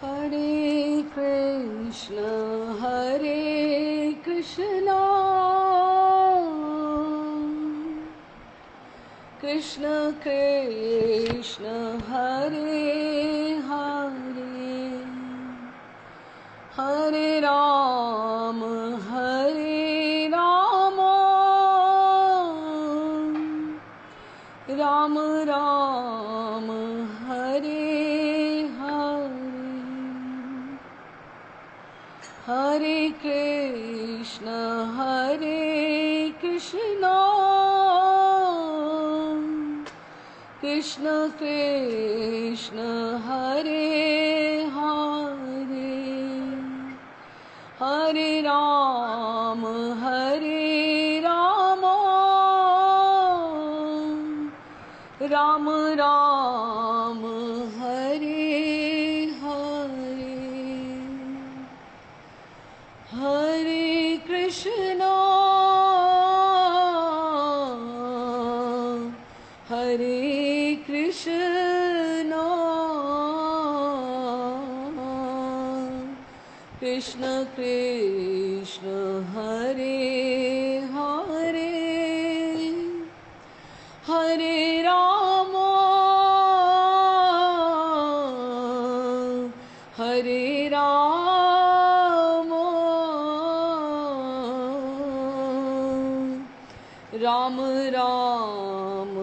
हरे कृष्ण कृष्ण कृष्ण हरे हरे, हरे राम राम राम हरे हरे, हरे कृष्ण कृष्ण कृष्ण हरे हरे, हरे राम राम राम हरे हरे, हरे कृष्ण कृष्ण कृष्ण हरे हरे, हरे राम राम राम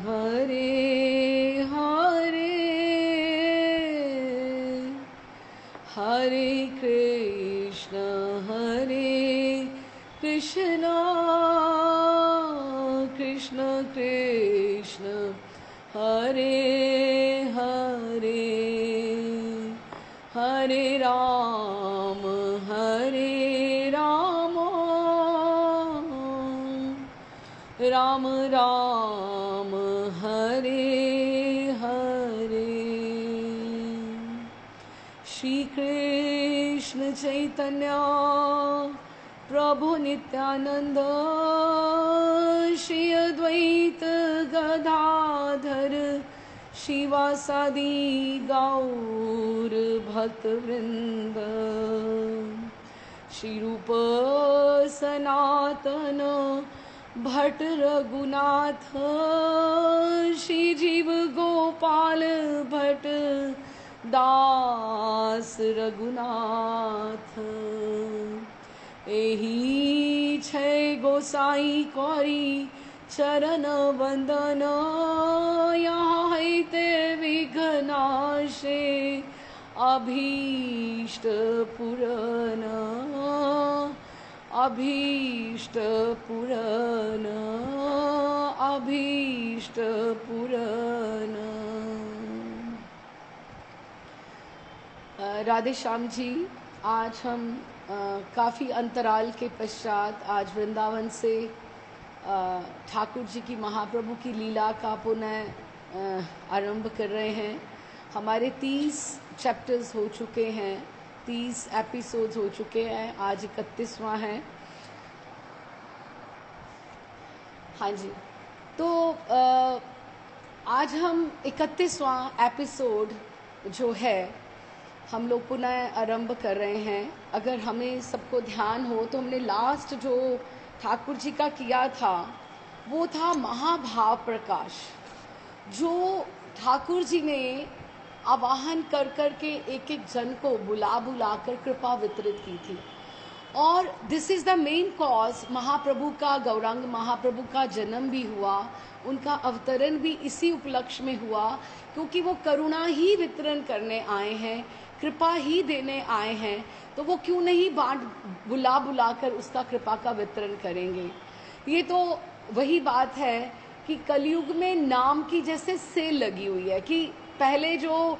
हरे हरे, हरे कृष्ण कृष्ण कृष्ण हरे हरे, हरे राम राम राम हरे हरे। श्री कृष्ण चैतन्य प्रभु नित्यानंद, श्री अद्वैत गदाधर शिवासादि गौर भक्तवृंद, श्री रूप सनातन भट्ट रघुनाथ, श्री जीव गोपाल भट्ट दास रघुनाथ, एही छै गोसाई कौरी चरण वंदन, यहाँ हैते विघ्नाशे अभीष्ट पूरन, अभीष्ट पूरन, अभीष्ट पूरन। राधे श्याम जी, आज हम काफ़ी अंतराल के पश्चात आज वृंदावन से ठाकुर जी की महाप्रभु की लीला का पुनः आरंभ कर रहे हैं। हमारे 30 चैप्टर्स हो चुके हैं, 30 एपिसोड्स हो चुके हैं, आज 31वां है। हाँ जी, तो आज हम 31वां एपिसोड जो है हम लोग पुनः आरंभ कर रहे हैं। अगर हमें सबको ध्यान हो तो हमने लास्ट जो ठाकुर जी का किया था वो था महाभाव प्रकाश, जो ठाकुर जी ने आवाहन कर कर के एक एक जन को बुला बुला कर कृपा वितरित की थी। और this is the main cause, Mahaprabhu का, गौरांग महाप्रभु का जन्म भी हुआ, उनका अवतरण भी इसी उपलक्ष्य में हुआ, क्योंकि वो करुणा ही वितरण करने आए हैं, कृपा ही देने आए हैं, तो वो क्यों नहीं बुला बुला कर उसका कृपा का वितरण करेंगे। ये तो वही बात है कि कलयुग में नाम की जैसे सेल लगी हुई है, कि पहले जो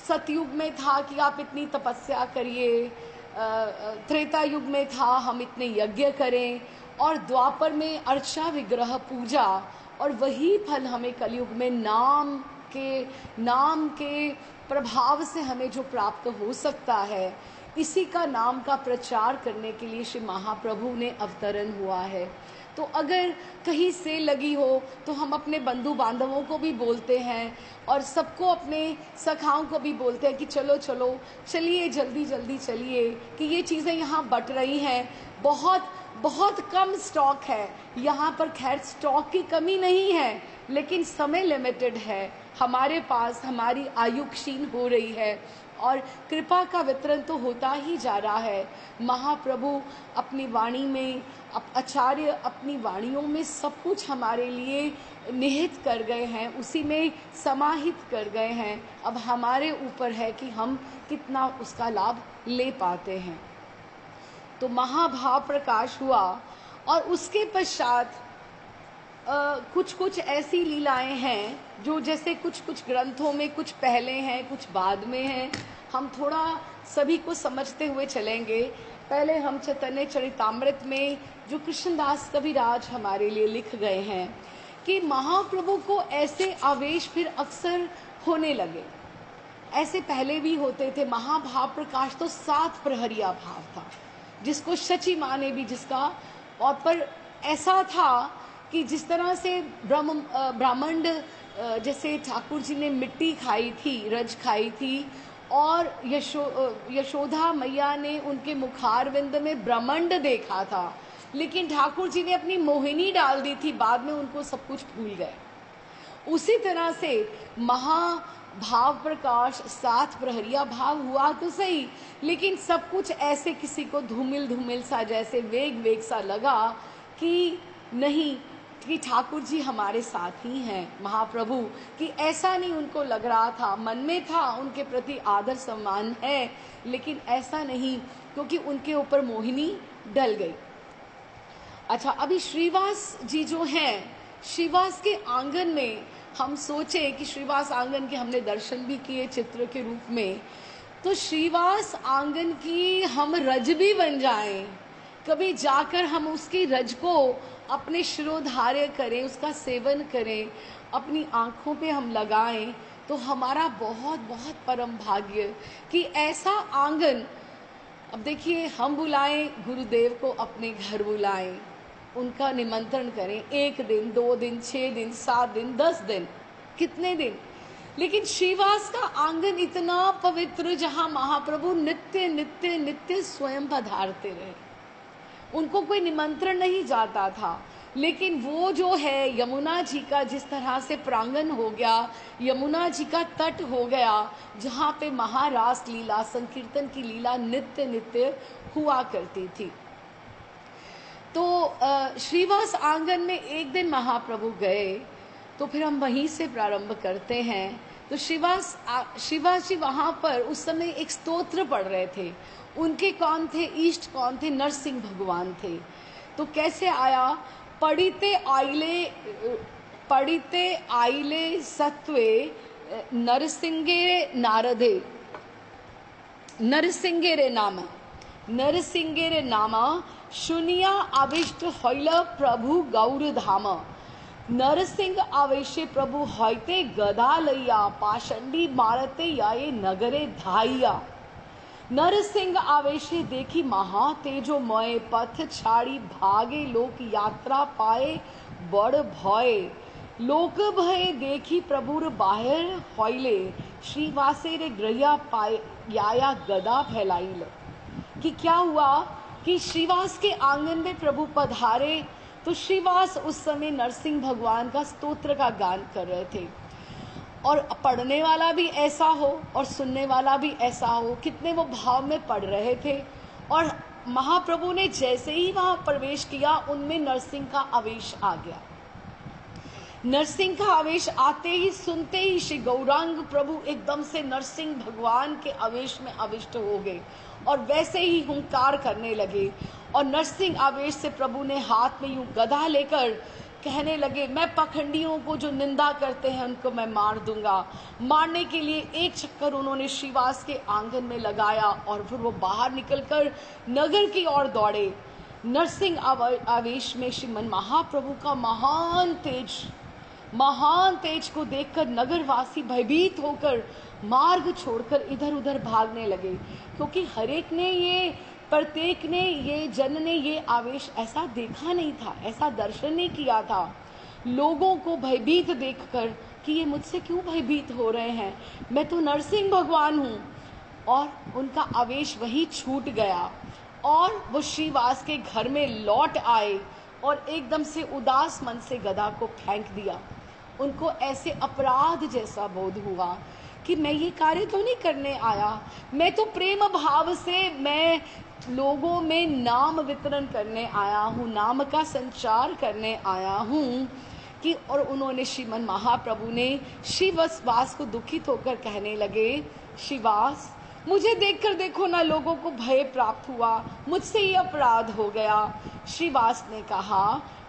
सतयुग में था कि आप इतनी तपस्या करिए, त्रेता युग में था हम इतने यज्ञ करें, और द्वापर में अर्चा विग्रह पूजा, और वही फल हमें कलयुग में नाम के प्रभाव से हमें जो प्राप्त हो सकता है, इसी का नाम का प्रचार करने के लिए श्री महाप्रभु ने अवतरण हुआ है। तो अगर कहीं से लगी हो तो हम अपने बंधु बांधवों को भी बोलते हैं और सबको, अपने सखाओं को भी बोलते हैं कि चलो चलो चलिए, जल्दी जल्दी चलिए, कि ये चीज़ें यहाँ बट रही हैं। बहुत बहुत कम स्टॉक है यहाँ पर। खैर, स्टॉक की कमी नहीं है, लेकिन समय लिमिटेड है हमारे पास, हमारी आयु क्षीण हो रही है और कृपा का वितरण तो होता ही जा रहा है। महाप्रभु अपनी वाणी में, आचार्य अपनी वाणियों में सब कुछ हमारे लिए निहित कर गए हैं, उसी में समाहित कर गए हैं। अब हमारे ऊपर है कि हम कितना उसका लाभ ले पाते हैं। तो महाभाव प्रकाश हुआ और उसके पश्चात कुछ कुछ ऐसी लीलाएं हैं जो जैसे कुछ कुछ ग्रंथों में कुछ पहले हैं, कुछ बाद में हैं। हम थोड़ा सभी को समझते हुए चलेंगे। पहले हम चैतन्य चरितामृत में जो कृष्णदास कविराज हमारे लिए लिख गए हैं कि महाप्रभु को ऐसे आवेश फिर अक्सर होने लगे। ऐसे पहले भी होते थे। महाभाव प्रकाश तो 7 प्रहरिया भाव था, जिसको शची माँ ने भी, जिसका और पर ऐसा था कि जिस तरह से ब्राह्मण, जैसे ठाकुर जी ने मिट्टी खाई थी, रज खाई थी, और यशोदा मैया ने उनके मुखारविंद में ब्रह्मांड देखा था, लेकिन ठाकुर जी ने अपनी मोहिनी डाल दी थी, बाद में उनको सब कुछ भूल गए। उसी तरह से महाभाव प्रकाश 7 प्रहरिया भाव हुआ तो सही, लेकिन सब कुछ ऐसे किसी को धूमिल धूमिल सा, जैसे वेग वेग सा लगा कि नहीं, कि ठाकुर जी हमारे साथ ही हैं महाप्रभु, कि ऐसा नहीं उनको लग रहा था। मन में था उनके प्रति आदर सम्मान है, लेकिन ऐसा नहीं, क्योंकि उनके ऊपर मोहिनी डल गई। अच्छा, अभी श्रीवास जी जो हैं, श्रीवास के आंगन में हम सोचे कि श्रीवास आंगन के हमने दर्शन भी किए चित्र के रूप में, तो श्रीवास आंगन की हम रज भी बन जाएं, कभी जाकर हम उसकी रज को अपने शिरोधार्य करें, उसका सेवन करें, अपनी आंखों पे हम लगाएं, तो हमारा बहुत बहुत परम भाग्य कि ऐसा आंगन। अब देखिए, हम बुलाएं गुरुदेव को, अपने घर बुलाएं, उनका निमंत्रण करें, 1 दिन, 2 दिन, 6 दिन, 7 दिन, 10 दिन, कितने दिन, लेकिन श्रीवास का आंगन इतना पवित्र, जहां महाप्रभु नित्य नित्य नित्य स्वयं पधारते रहे। उनको कोई निमंत्रण नहीं जाता था, लेकिन वो जो है यमुना जी का जिस तरह से प्रांगण हो गया, यमुना जी का तट हो गया, जहाँ पे महारास लीला, संकीर्तन की लीला नित्य नित्य हुआ करती थी। तो श्रीवास आंगन में एक दिन महाप्रभु गए, तो फिर हम वहीं से प्रारंभ करते हैं। तो श्रीवास जी वहाँ पर उस समय एक स्तोत्र पढ़ रहे थे। उनके कौन थे? इष्ट कौन थे? नरसिंह भगवान थे। तो कैसे आया? पढ़िते आइले सत्वे नरसिंगे नारदे, नरसिंगेरे नामा शुनिया आविष्ट हईल प्रभु गौर धाम। नरसिंह आवेशे प्रभु हईते गदा लैया, पाषंडी मारते याये नगरे धाइया। नरसिंह आवेशे देखी महा तेजो मय, पथ छाड़ी भागे लोक यात्रा पाए बड़ भय। लोक भय देखी प्रभुर बाहर हईले, श्रीवासे रे ग्रहिया पाए याया गदा फैलाइल। कि क्या हुआ कि श्रीवास के आंगन में प्रभु पधारे, तो श्रीवास उस समय नरसिंह भगवान का स्तोत्र का गान कर रहे थे, और पढ़ने वाला भी ऐसा हो और सुनने वाला भी ऐसा हो, कितने वो भाव में पढ़ रहे थे। और महाप्रभु ने जैसे ही वहां प्रवेश किया, उनमें नरसिंह का आवेश आ गया। नरसिंह का आवेश आते ही, सुनते ही श्री गौरांग प्रभु एकदम से नरसिंह भगवान के आवेश में आविष्ट हो गए और वैसे ही हुंकार करने लगे। और नरसिंह आवेश से प्रभु ने हाथ में यूं गदा लेकर कहने लगे, मैं पखंडियों को जो निंदा करते हैं उनको मैं मार दूंगा। मारने के लिए एक चक्कर उन्होंने श्रीवास के आंगन में लगाया और फिर वो बाहर निकलकर नगर की ओर दौड़े। नरसिंह आवेश में श्रीमन महाप्रभु का महान तेज को देखकर नगरवासी भयभीत होकर मार्ग छोड़कर इधर उधर भागने लगे, क्योंकि हर एक ने ये प्रत्येक ने ये जन ने ये आवेश ऐसा देखा नहीं था, ऐसा दर्शन नहीं किया था। लोगों को भयभीत देखकर कि ये मुझसे क्यों भयभीत हो रहे हैं, मैं तो नरसिंह भगवान हूँ। और उनका आवेश वहीं छूट गया और वो श्रीवास के घर में लौट आए और एकदम से उदास मन से गदा को फेंक दिया। उनको ऐसे अपराध जैसा बोध हुआ कि मैं ये कार्य तो नहीं करने आया, मैं तो प्रेम भाव से मैं लोगों में नाम वितरण करने आया हूँ, नाम का संचार करने आया हूँ कि। और उन्होंने श्रीमन महाप्रभु ने श्रीवास को दुखित होकर कहने लगे, श्रीवास मुझे देखकर देखो ना, लोगों को भय प्राप्त हुआ, मुझसे ये अपराध हो गया। श्रीवास ने कहा,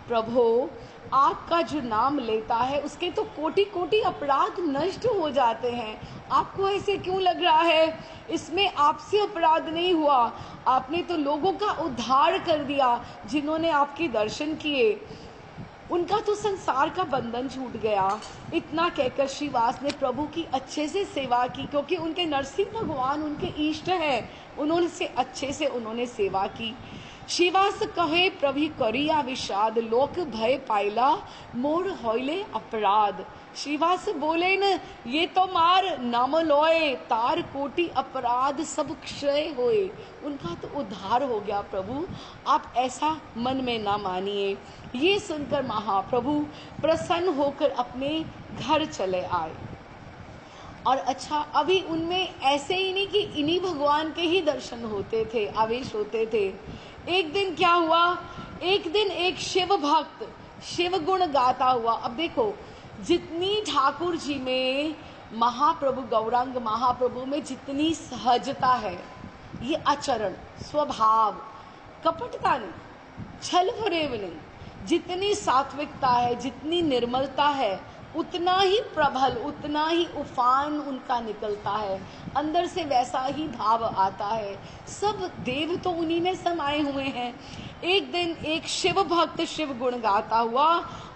प्रभु आपका जो नाम लेता है उसके तो कोटि कोटि अपराध नष्ट हो जाते हैं, आपको ऐसे क्यों लग रहा है? इसमें आपसे अपराध नहीं हुआ, आपने तो लोगों का उद्धार कर दिया। जिन्होंने आपके दर्शन किए उनका तो संसार का बंधन छूट गया। इतना कहकर श्रीवास ने प्रभु की अच्छे से सेवा की, क्योंकि उनके नरसिंह भगवान उनके इष्ट हैं, उन्होंने से अच्छे से उन्होंने सेवा की। श्रीवास कहे, प्रभु करिया विषाद, लोक भय पाइला मोर होइले अपराध। श्रीवास बोले न, ये तो मार नाम लोए, तार कोटि अपराध सब क्षय होए। उनका तो उद्धार हो गया प्रभु, आप ऐसा मन में ना मानिए। ये सुनकर महाप्रभु प्रसन्न होकर अपने घर चले आए। और अच्छा, अभी उनमें ऐसे ही नहीं कि इन्हीं भगवान के ही दर्शन होते थे, आवेश होते थे। एक दिन क्या हुआ, एक दिन एक शिव भक्त शिव गुण गाता हुआ, अब देखो जितनी ठाकुर जी में महाप्रभु गौरांग महाप्रभु में जितनी सहजता है, ये आचरण स्वभाव, कपटता नहीं, छल फरेब नहीं, जितनी सात्विकता है, जितनी निर्मलता है, उतना ही प्रबल, उतना ही उफान उनका निकलता है, अंदर से वैसा ही भाव आता है। सब देव तो उन्हीं में समाये हुए हैं। एक दिन एक शिव भक्त शिव गुण गाता हुआ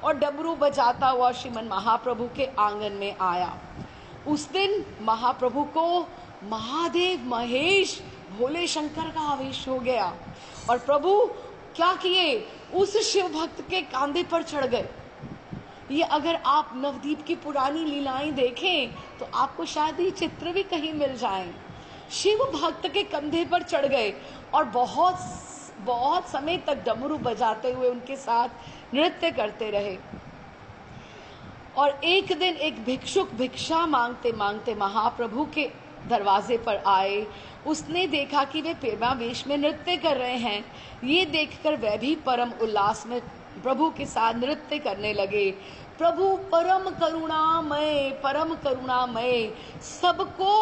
और डमरू बजाता हुआ श्रीमन महाप्रभु के आंगन में आया। उस दिन महाप्रभु को महादेव महेश भोले शंकर का आवेश हो गया और प्रभु क्या किए, उस शिव भक्त के कांधे पर चढ़ गए। ये अगर आप नवदीप की पुरानी लीलाएं देखें तो आपको शायद ये चित्र भी कहीं मिल जाएं। शिव भक्त के कंधे पर चढ़ गए और बहुत समय तक डमरू बजाते हुए उनके साथ नृत्य करते रहे। और एक दिन एक भिक्षुक भिक्षा मांगते मांगते महाप्रभु के दरवाजे पर आए। उसने देखा कि वे प्रेमावेश में नृत्य कर रहे हैं। ये देखकर वह भी परम उल्लास में प्रभु के साथ नृत्य करने लगे। प्रभु परम करुणामय सबको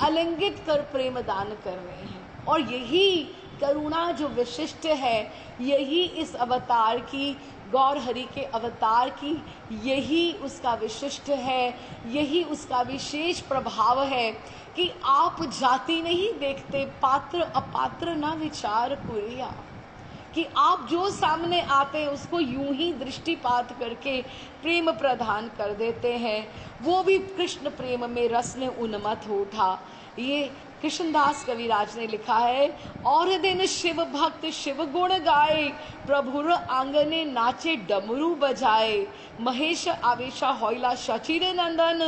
आलिंगित कर प्रेम दान कर रहे हैं। और यही करुणा जो विशिष्ट है, यही इस अवतार की, गौर हरि के अवतार की, यही उसका विशिष्ट है, यही उसका विशेष प्रभाव है कि आप जाति नहीं देखते, पात्र अपात्र ना विचार कुरिया, कि आप जो सामने आते हैं उसको यूं ही दृष्टिपात करके प्रेम प्रदान कर देते हैं। वो भी कृष्ण प्रेम में रस में उन्मत्त हो उठा। ये कृष्णदास कविराज ने लिखा है, और दिन शिव भक्त शिव गुण गाए, प्रभुर आंगने नाचे डमरू बजाए, महेश आवेशा होइला शचिर नंदन,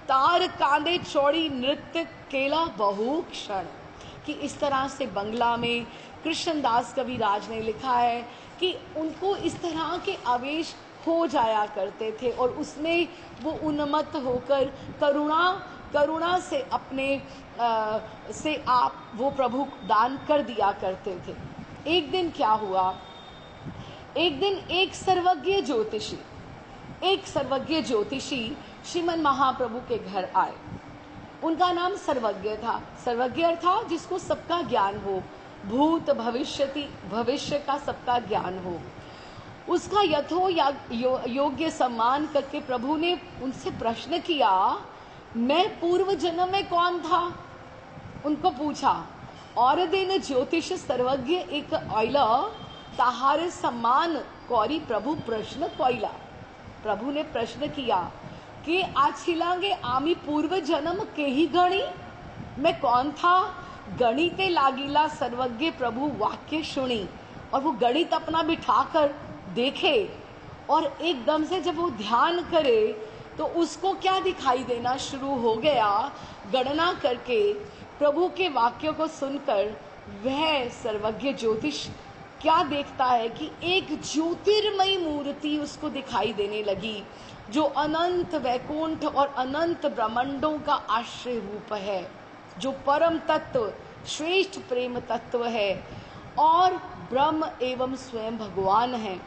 तार कांदे चौड़ी नृत्य केला बहु क्षण। कि इस तरह से बंगला में कृष्णदास कविराज ने लिखा है कि उनको इस तरह के आवेश हो जाया करते थे और उसमें वो उन्मत्त होकर करुणा से अपने से आप वो प्रभु दान कर दिया करते थे। एक दिन क्या हुआ, एक दिन एक सर्वज्ञ ज्योतिषी श्रीमन महाप्रभु के घर आए। उनका नाम सर्वज्ञ था। सर्वज्ञ अर्थात जिसको सबका ज्ञान हो, भूत भविष्य का सबका ज्ञान हो। उसका योग्य सम्मान करके प्रभु ने उनसे प्रश्न किया, मैं पूर्व जन्म में कौन था? उनको पूछा। और दिन ज्योतिष सर्वज्ञ एक ऑयला ताहारे सम्मान कौरी प्रभु प्रश्न कोइला। प्रभु ने प्रश्न किया कि आज छिलांगे आमी पूर्व जन्म के ही गणी, मैं कौन था? गणिते लागिला सर्वज्ञ प्रभु वाक्य सुनी, और वो गणित अपना बिठाकर देखे और एकदम से जब वो ध्यान करे तो उसको क्या दिखाई देना शुरू हो गया। गणना करके प्रभु के वाक्यों को सुनकर वह सर्वज्ञ ज्योतिष क्या देखता है कि एक ज्योतिर्मयी मूर्ति उसको दिखाई देने लगी, जो अनंत वैकुंठ और अनंत ब्रह्मांडों का आश्रय रूप है, जो परम तत्व श्रेष्ठ प्रेम तत्व है और ब्रह्म एवं स्वयं भगवान है।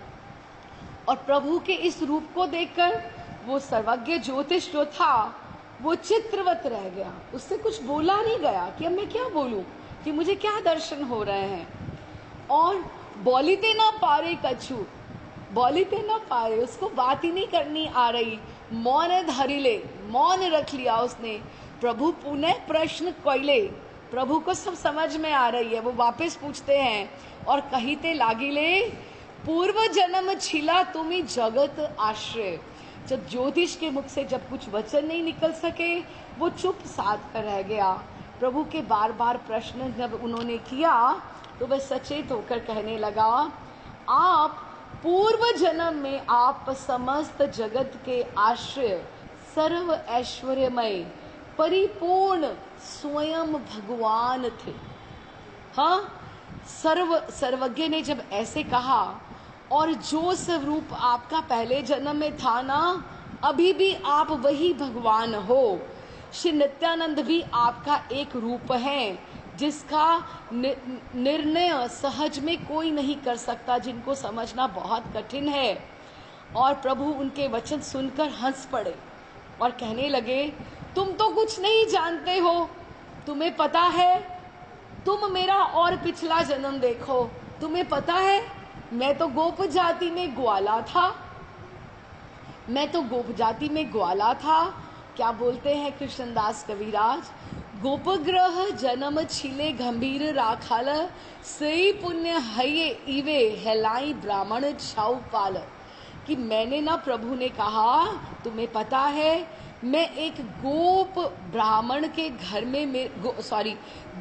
और प्रभु के इस रूप को देखकर वो सर्वज्ञ ज्योतिष जो था वो चित्रवत रह गया, उससे कुछ बोला नहीं गया कि अब मैं क्या बोलूं, कि मुझे क्या दर्शन हो रहे हैं। और बोलिते ना पारे कछु, बोलिते ना पारे, उसको बात ही नहीं करनी आ रही, मौन धरिले, मौन रख लिया उसने। प्रभु पुनः प्रश्न कोयले, प्रभु को सब समझ में आ रही है, वो वापस पूछते हैं और कहिते लागिले पूर्व जन्म छिला तुम्ही जगत आश्रय। जब ज्योतिष के मुख से जब कुछ वचन नहीं निकल सके, वो चुप साध कर रह गया। प्रभु के बार बार प्रश्न जब उन्होंने किया तो वह सचेत होकर कहने लगा, आप पूर्व जन्म में आप समस्त जगत के आश्रय, सर्व ऐश्वर्यमय, परिपूर्ण स्वयं भगवान थे। हाँ, सर्वज्ञ ने जब ऐसे कहा, और जो स्वरूप आपका पहले जन्म में था ना, अभी भी आप वही भगवान हो। श्री नित्यानंद भी आपका एक रूप है, जिसका निर्णय सहज में कोई नहीं कर सकता, जिनको समझना बहुत कठिन है। और प्रभु उनके वचन सुनकर हंस पड़े और कहने लगे, तुम तो कुछ नहीं जानते हो, तुम्हें पता है, तुम मेरा और पिछला जन्म देखो, तुम्हें पता है मैं तो गोप जाति में ग्वाला था, मैं तो गोप जाति में ग्वाला था। क्या बोलते हैं कृष्णदास कविराज, गोपग्रह जन्म छिले गंभीर राखाल, सही पुण्य हये इवे हेलाई ब्राह्मण छाऊ पाल। कि मैंने ना, प्रभु ने कहा, तुम्हें पता है मैं एक गोप ब्राह्मण के घर में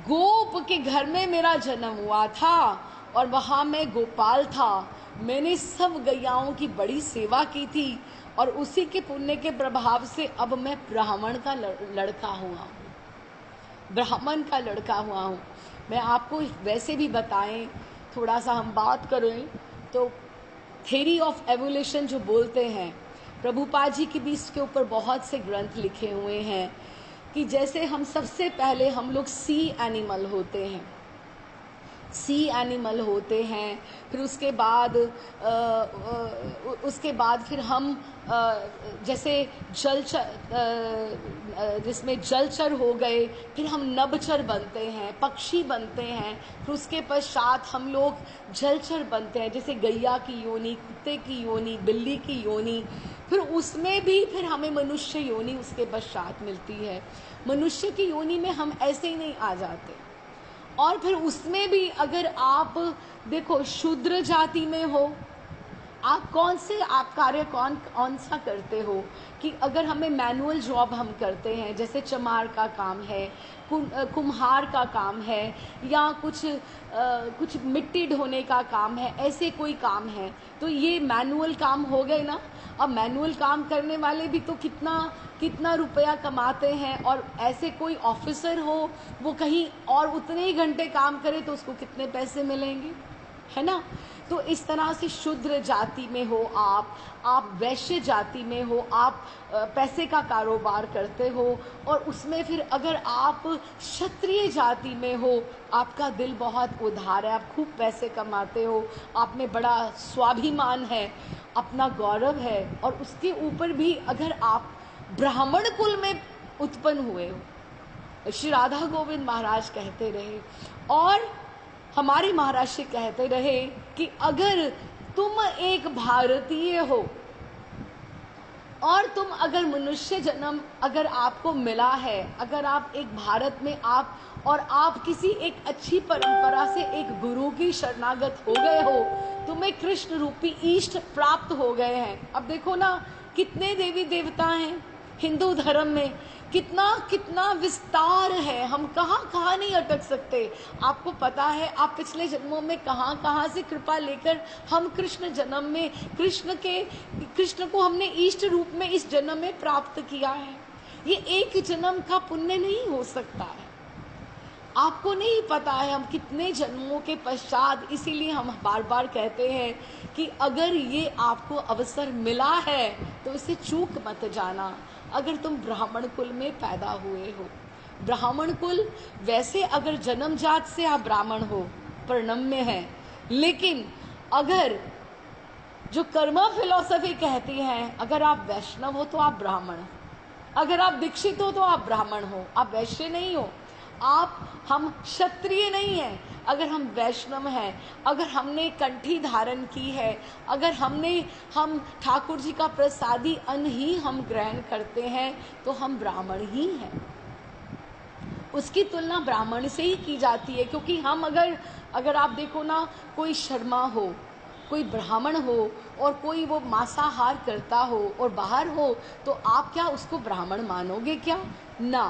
गोप के घर में मेरा जन्म हुआ था और वहाँ मैं गोपाल था। मैंने सब गैयाओं की बड़ी सेवा की थी और उसी के पुण्य के प्रभाव से अब मैं ब्राह्मण का लड़का हुआ हूँ, ब्राह्मण का लड़का हुआ हूँ। मैं आपको वैसे भी बताएं, थोड़ा सा हम बात करें तो थ्योरी ऑफ एवोल्यूशन जो बोलते हैं, प्रभुपाद जी की भी इसके ऊपर बहुत से ग्रंथ लिखे हुए हैं कि जैसे हम सबसे पहले हम लोग सी एनिमल होते हैं, फिर उसके बाद फिर हम जैसे जिसमें जलचर हो गए, फिर हम नभचर बनते हैं, पक्षी बनते हैं, फिर उसके पश्चात हम लोग जलचर बनते हैं, जैसे गैया की योनि, कुत्ते की योनि, बिल्ली की योनि, फिर उसमें भी फिर हमें मनुष्य योनि उसके पश्चात मिलती है। मनुष्य की योनि में हम ऐसे ही नहीं आ जाते। और फिर उसमें भी अगर आप देखो शूद्र जाति में हो, आप कार्य कौन सा करते हो, कि अगर हमें मैनुअल जॉब हम करते हैं, जैसे चमार का काम है, कुम्हार का काम है, या कुछ मिट्टी ढोने का काम है, ऐसे कोई काम है, तो ये मैनुअल काम हो गए ना। अब मैनुअल काम करने वाले भी तो कितना रुपया कमाते हैं, और ऐसे कोई ऑफिसर हो वो कहीं और उतने ही घंटे काम करे तो उसको कितने पैसे मिलेंगे, है ना। तो इस तरह से शूद्र जाति में हो आप वैश्य जाति में हो, आप पैसे का कारोबार करते हो, और उसमें फिर अगर आप क्षत्रिय जाति में हो, आपका दिल बहुत उदार है, आप खूब पैसे कमाते हो, आप में बड़ा स्वाभिमान है, अपना गौरव है, और उसके ऊपर भी अगर आप ब्राह्मण कुल में उत्पन्न हुए हो। श्री राधा गोविंद महाराज कहते रहे और हमारे महाराज श्री कहते रहे कि अगर तुम एक भारतीय हो और तुम अगर मनुष्य जन्म अगर आपको मिला है, अगर आप एक भारत में आप किसी एक अच्छी परंपरा से एक गुरु की शरणागत हो गए हो, तुम्हें कृष्ण रूपी इष्ट प्राप्त हो गए हैं। अब देखो ना, कितने देवी देवता हैं, हिंदू धर्म में कितना कितना विस्तार है, हम कहाँ कहाँ नहीं अटक सकते। आपको पता है आप पिछले जन्मों में कहाँ कहाँ से कृपा लेकर हम कृष्ण जन्म में कृष्ण को हमने इष्ट रूप में इस जन्म में प्राप्त किया है। ये एक जन्म का पुण्य नहीं हो सकता है। आपको नहीं पता है हम कितने जन्मों के पश्चात, इसीलिए हम बार बार कहते हैं कि अगर ये आपको अवसर मिला है तो इसे चूक मत जाना। अगर तुम ब्राह्मण कुल में पैदा हुए हो, ब्राह्मण कुल वैसे अगर जन्मजात से आप ब्राह्मण हो, प्रणम्य है, लेकिन अगर जो कर्म फिलॉसफी कहती है अगर आप वैष्णव हो तो आप ब्राह्मण, अगर आप दीक्षित हो तो आप ब्राह्मण हो, आप वैश्य नहीं हो। हम क्षत्रिय नहीं हैं अगर हम वैष्णव हैं, अगर हमने कंठी धारण की है, अगर हम ठाकुर जी का प्रसादी अन्न ही हम ग्रहण करते हैं तो हम ब्राह्मण ही हैं। उसकी तुलना ब्राह्मण से ही की जाती है, क्योंकि हम अगर आप देखो ना, कोई शर्मा हो, कोई ब्राह्मण हो और कोई वो मांसाहार करता हो और बाहर हो, तो आप क्या उसको ब्राह्मण मानोगे क्या? ना,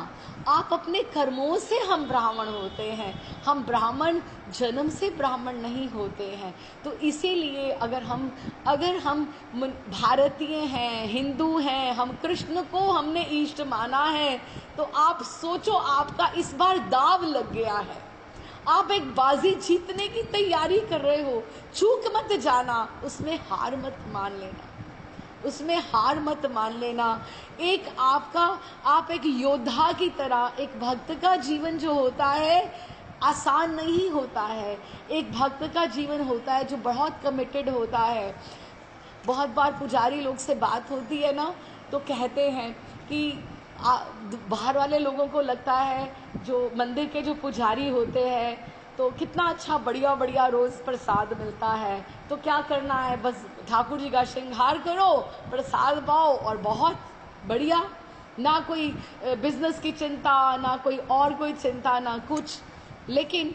आप अपने कर्मों से हम ब्राह्मण होते हैं, हम ब्राह्मण जन्म से ब्राह्मण नहीं होते हैं। तो इसीलिए अगर हम भारतीय हैं, हिंदू हैं, हम कृष्ण को हमने इष्ट माना है, तो आप सोचो आपका इस बार दाव लग गया है, आप एक बाजी जीतने की तैयारी कर रहे हो। चूक मत जाना, उसमें हार मत मान लेना, उसमें हार मत मान लेना। आप एक योद्धा की तरह, एक भक्त का जीवन जो होता है आसान नहीं होता है। एक भक्त का जीवन होता है जो बहुत कमिटेड होता है। बहुत बार पुजारी लोग से बात होती है ना, तो कहते हैं कि बाहर वाले लोगों को लगता है जो मंदिर के जो पुजारी होते हैं तो कितना अच्छा बढ़िया बढ़िया रोज प्रसाद मिलता है, तो क्या करना है, बस ठाकुर जी का श्रृंगार करो, प्रसाद पाओ और बहुत बढ़िया, ना कोई बिजनेस की चिंता, ना कोई चिंता, ना कुछ। लेकिन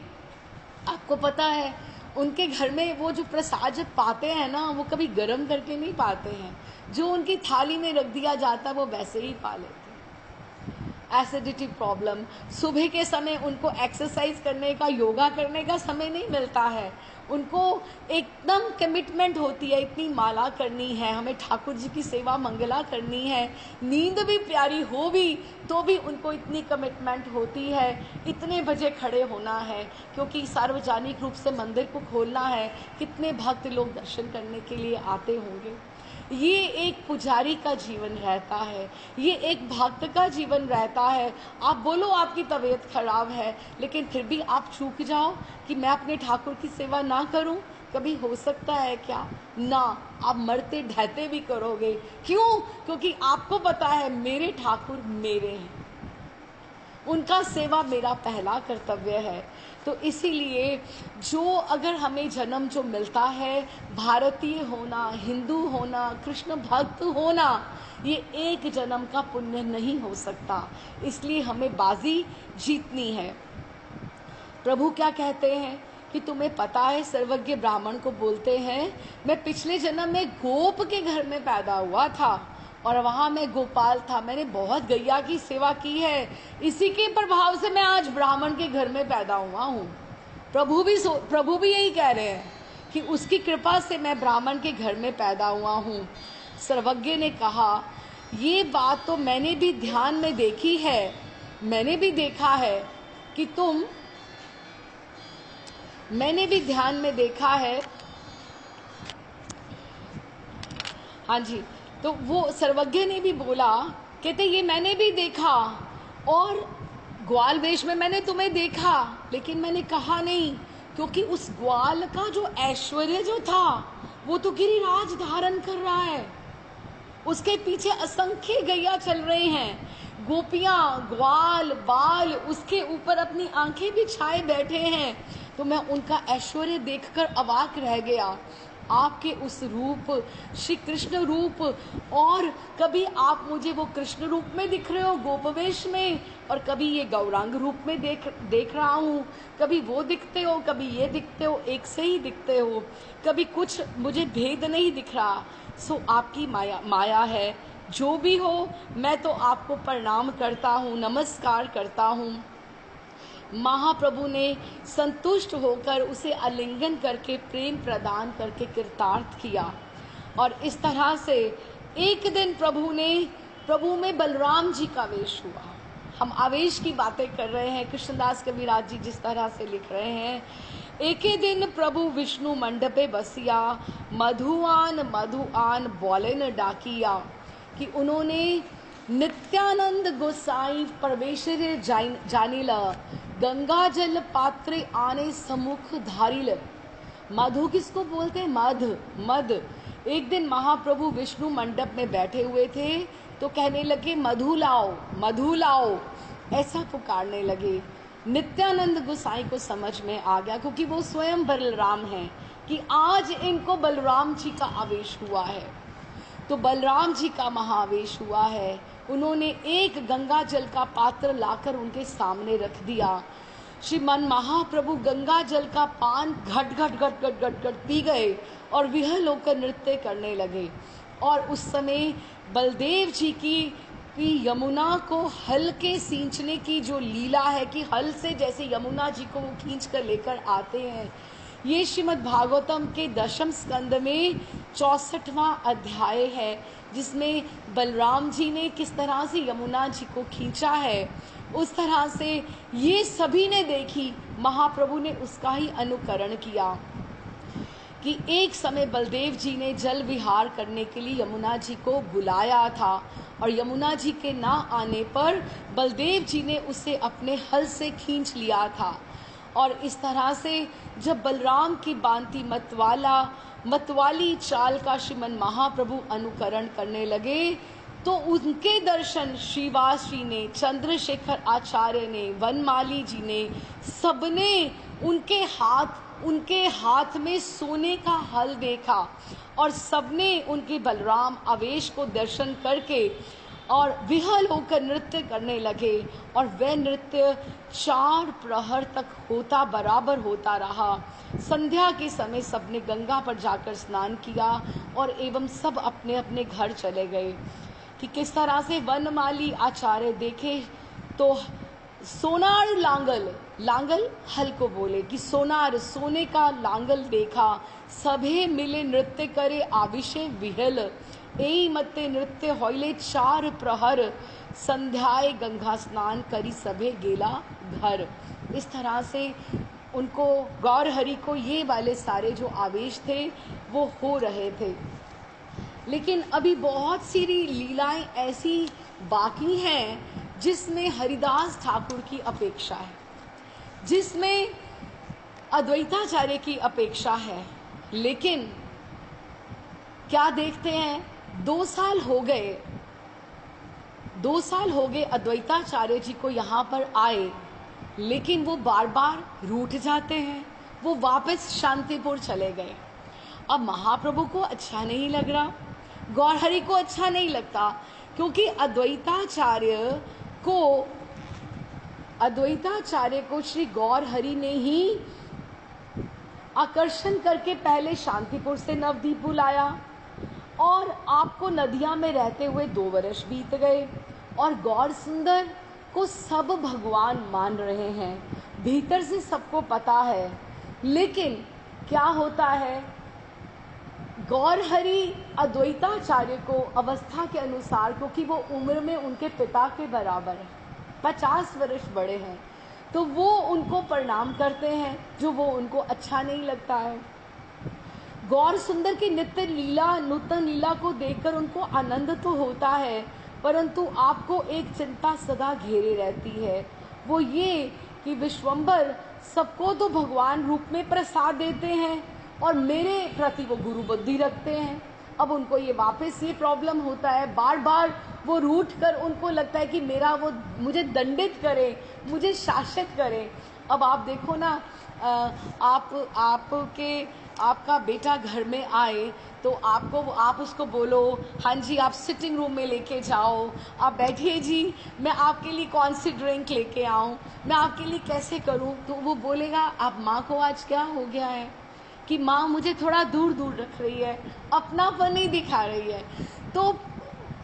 आपको पता है उनके घर में वो जो प्रसाद जब पाते हैं ना, वो कभी गर्म करके नहीं पाते हैं, जो उनकी थाली में रख दिया जाता है वो वैसे ही पा लेते हैं। एसिडिटी प्रॉब्लम, सुबह के समय उनको एक्सरसाइज करने का, योगा करने का समय नहीं मिलता है, उनको एकदम कमिटमेंट होती है, इतनी माला करनी है, हमें ठाकुर जी की सेवा मंगला करनी है, नींद भी प्यारी हो भी तो भी उनको इतनी कमिटमेंट होती है, इतने बजे खड़े होना है, क्योंकि सार्वजनिक रूप से मंदिर को खोलना है, कितने भक्त लोग दर्शन करने के लिए आते होंगे। ये एक पुजारी का जीवन रहता है, ये एक भक्त का जीवन रहता है। आप बोलो आपकी तबीयत खराब है, लेकिन फिर भी आप चूक जाओ कि मैं अपने ठाकुर की सेवा ना करूं, कभी हो सकता है क्या? ना, आप मरते ढहते भी करोगे। क्यों? क्योंकि आपको पता है मेरे ठाकुर मेरे हैं, उनका सेवा मेरा पहला कर्तव्य है। तो इसीलिए अगर हमें जन्म जो मिलता है, भारतीय होना, हिंदू होना, कृष्ण भक्त होना, ये एक जन्म का पुण्य नहीं हो सकता, इसलिए हमें बाजी जीतनी है। प्रभु क्या कहते हैं कि तुम्हें पता है, सर्वज्ञ ब्राह्मण को बोलते हैं, मैं पिछले जन्म में गोप के घर में पैदा हुआ था और वहां मैं गोपाल था, मैंने बहुत गैया की सेवा की है, इसी के प्रभाव से मैं आज ब्राह्मण के घर में पैदा हुआ हूँ। प्रभु भी यही कह रहे हैं कि उसकी कृपा से मैं ब्राह्मण के घर में पैदा हुआ हूँ। सर्वज्ञ ने कहा, ये बात तो मैंने भी ध्यान में देखी है, मैंने भी देखा है कि मैंने भी ध्यान में देखा है। हाँ जी, तो वो सर्वज्ञ ने भी बोला, कहते ये मैंने भी देखा और ग्वाल वेश में मैंने तुम्हें देखा, लेकिन मैंने कहा नहीं, क्योंकि उस ग्वाल का जो ऐश्वर्य जो था वो तो गिरिराज धारण कर रहा है, उसके पीछे असंख्य गैया चल रहे हैं, गोपियां, ग्वाल, बाल उसके ऊपर अपनी आंखें भी छाए बैठे हैं। तो मैं उनका ऐश्वर्य देखकर अवाक रह गया, आपके उस रूप, श्री कृष्ण रूप, और कभी आप मुझे वो कृष्ण रूप में दिख रहे हो गोपवेश में, और कभी ये गौरांग रूप में देख रहा हूँ, कभी वो दिखते हो, कभी ये दिखते हो, एक से ही दिखते हो, कभी कुछ मुझे भेद नहीं दिख रहा। सो आपकी माया है, जो भी हो, मैं तो आपको प्रणाम करता हूँ, नमस्कार करता हूँ। महाप्रभु ने संतुष्ट होकर उसे आलिंगन करके प्रेम प्रदान करके कृतार्थ किया। और इस तरह से एक दिन प्रभु में बलराम जी का आवेश हुआ। हम आवेश की बातें कर रहे हैं, कृष्णदास कविराज जी जिस तरह से लिख रहे हैं, एक ही दिन प्रभु विष्णु मंडपे बसिया, मधुआन बोले न डाकिया। कि उन्होंने नित्यानंद गोसाई परमेश्वर जानिल, गंगा जल पात्र आने सम्मुख धारिल। मधु किसको बोलते हैं? मध। एक दिन महाप्रभु विष्णु मंडप में बैठे हुए थे तो कहने लगे मधु लाओ, ऐसा पुकारने लगे। नित्यानंद गोसाई को समझ में आ गया, क्योंकि वो स्वयं बलराम हैं, कि आज इनको बलराम जी का आवेश हुआ है। तो बलराम जी का महाआवेश हुआ है। उन्होंने एक गंगा जल का पात्र लाकर उनके सामने रख दिया। श्रीमान महाप्रभु गंगा जल का पान घट घट पी गए और विहल होकर नृत्य करने लगे। और उस समय बलदेव जी की यमुना को हल के सींचने की जो लीला है, कि हल से जैसे यमुना जी को वो खींच कर लेकर आते हैं, ये श्रीमद् भागवतम के 10वें स्कंद में 64वां अध्याय है, जिसमें बलराम जी ने किस तरह से यमुना जी को खींचा है, उस तरह से ये सभी ने देखी। महाप्रभु ने उसका ही अनुकरण किया कि एक समय बलदेव जी ने जल विहार करने के लिए यमुना जी को बुलाया था, और यमुना जी के ना आने पर बलदेव जी ने उसे अपने हल से खींच लिया था। और इस तरह से जब बलराम की बांती मतवाली चाल का श्रीमन महाप्रभु अनुकरण करने लगे, तो उनके दर्शन श्रीवासी ने, चंद्रशेखर आचार्य ने, वनमाली जी ने, सबने उनके हाथ में सोने का हल देखा, और सबने उनके बलराम आवेश को दर्शन करके और विहल होकर नृत्य करने लगे। और वह नृत्य 4 प्रहर तक बराबर होता रहा। संध्या के समय सबने गंगा पर जाकर स्नान किया और एवं सब अपने अपने घर चले गए। कि किस तरह से वनमाली आचार्य देखे तो सोनार लांगल हल को बोले कि सोने का लांगल देखा, सभे मिले नृत्य करे आविषे विहल, एई मते नृत्य होइले 4 प्रहर, संध्याए गंगा स्नान करी सभे गेला घर। इस तरह से उनको गौर हरि को ये वाले सारे जो आवेश थे वो हो रहे थे। लेकिन अभी बहुत सी लीलाएं ऐसी बाकी हैं जिसमें हरिदास ठाकुर की अपेक्षा है, जिसमें अद्वैताचार्य की अपेक्षा है। लेकिन क्या देखते हैं, 2 साल हो गए अद्वैताचार्य जी को यहाँ पर आए, लेकिन वो बार बार रूठ जाते हैं, वो वापस शांतिपुर चले गए। अब महाप्रभु को अच्छा नहीं लग रहा, गौरहरि को अच्छा नहीं लगता, क्योंकि अद्वैताचार्य को श्री गौरहरि ने ही आकर्षण करके पहले शांतिपुर से नवदीप बुलाया, और आपको नदिया में रहते हुए 2 वर्ष बीत गए, और गौर सुंदर को सब भगवान मान रहे हैं, भीतर से सबको पता है। लेकिन क्या होता है, गौरहरि अद्वैताचार्य को अवस्था के अनुसार, क्योंकि वो उम्र में उनके पिता के बराबर है, 50 वर्ष बड़े हैं, तो वो उनको प्रणाम करते हैं, जो वो उनको अच्छा नहीं लगता है। गौर सुंदर की नित्य लीला, नूतन लीला को देखकर उनको आनंद तो होता है, परंतु आपको एक चिंता सदा घेरे रहती है, वो ये कि विश्वंभर सबको तो भगवान रूप में प्रसाद देते हैं और मेरे प्रति वो गुरु बुद्धि रखते हैं। अब उनको ये वापस ये प्रॉब्लम होता है, बार बार वो रूठ कर उनको लगता है कि वो मुझे दंडित करे, मुझे शासित करे। अब आप देखो ना, आपका बेटा घर में आए तो आप उसको बोलो, हाँ जी आप सिटिंग रूम में लेके जाओ, आप बैठिए जी, मैं आपके लिए कौन सी ड्रिंक लेके आऊँ, मैं आपके लिए कैसे करूँ, तो वो बोलेगा आप माँ को आज क्या हो गया है कि माँ मुझे थोड़ा दूर दूर रख रही है, अपनापन नहीं दिखा रही है। तो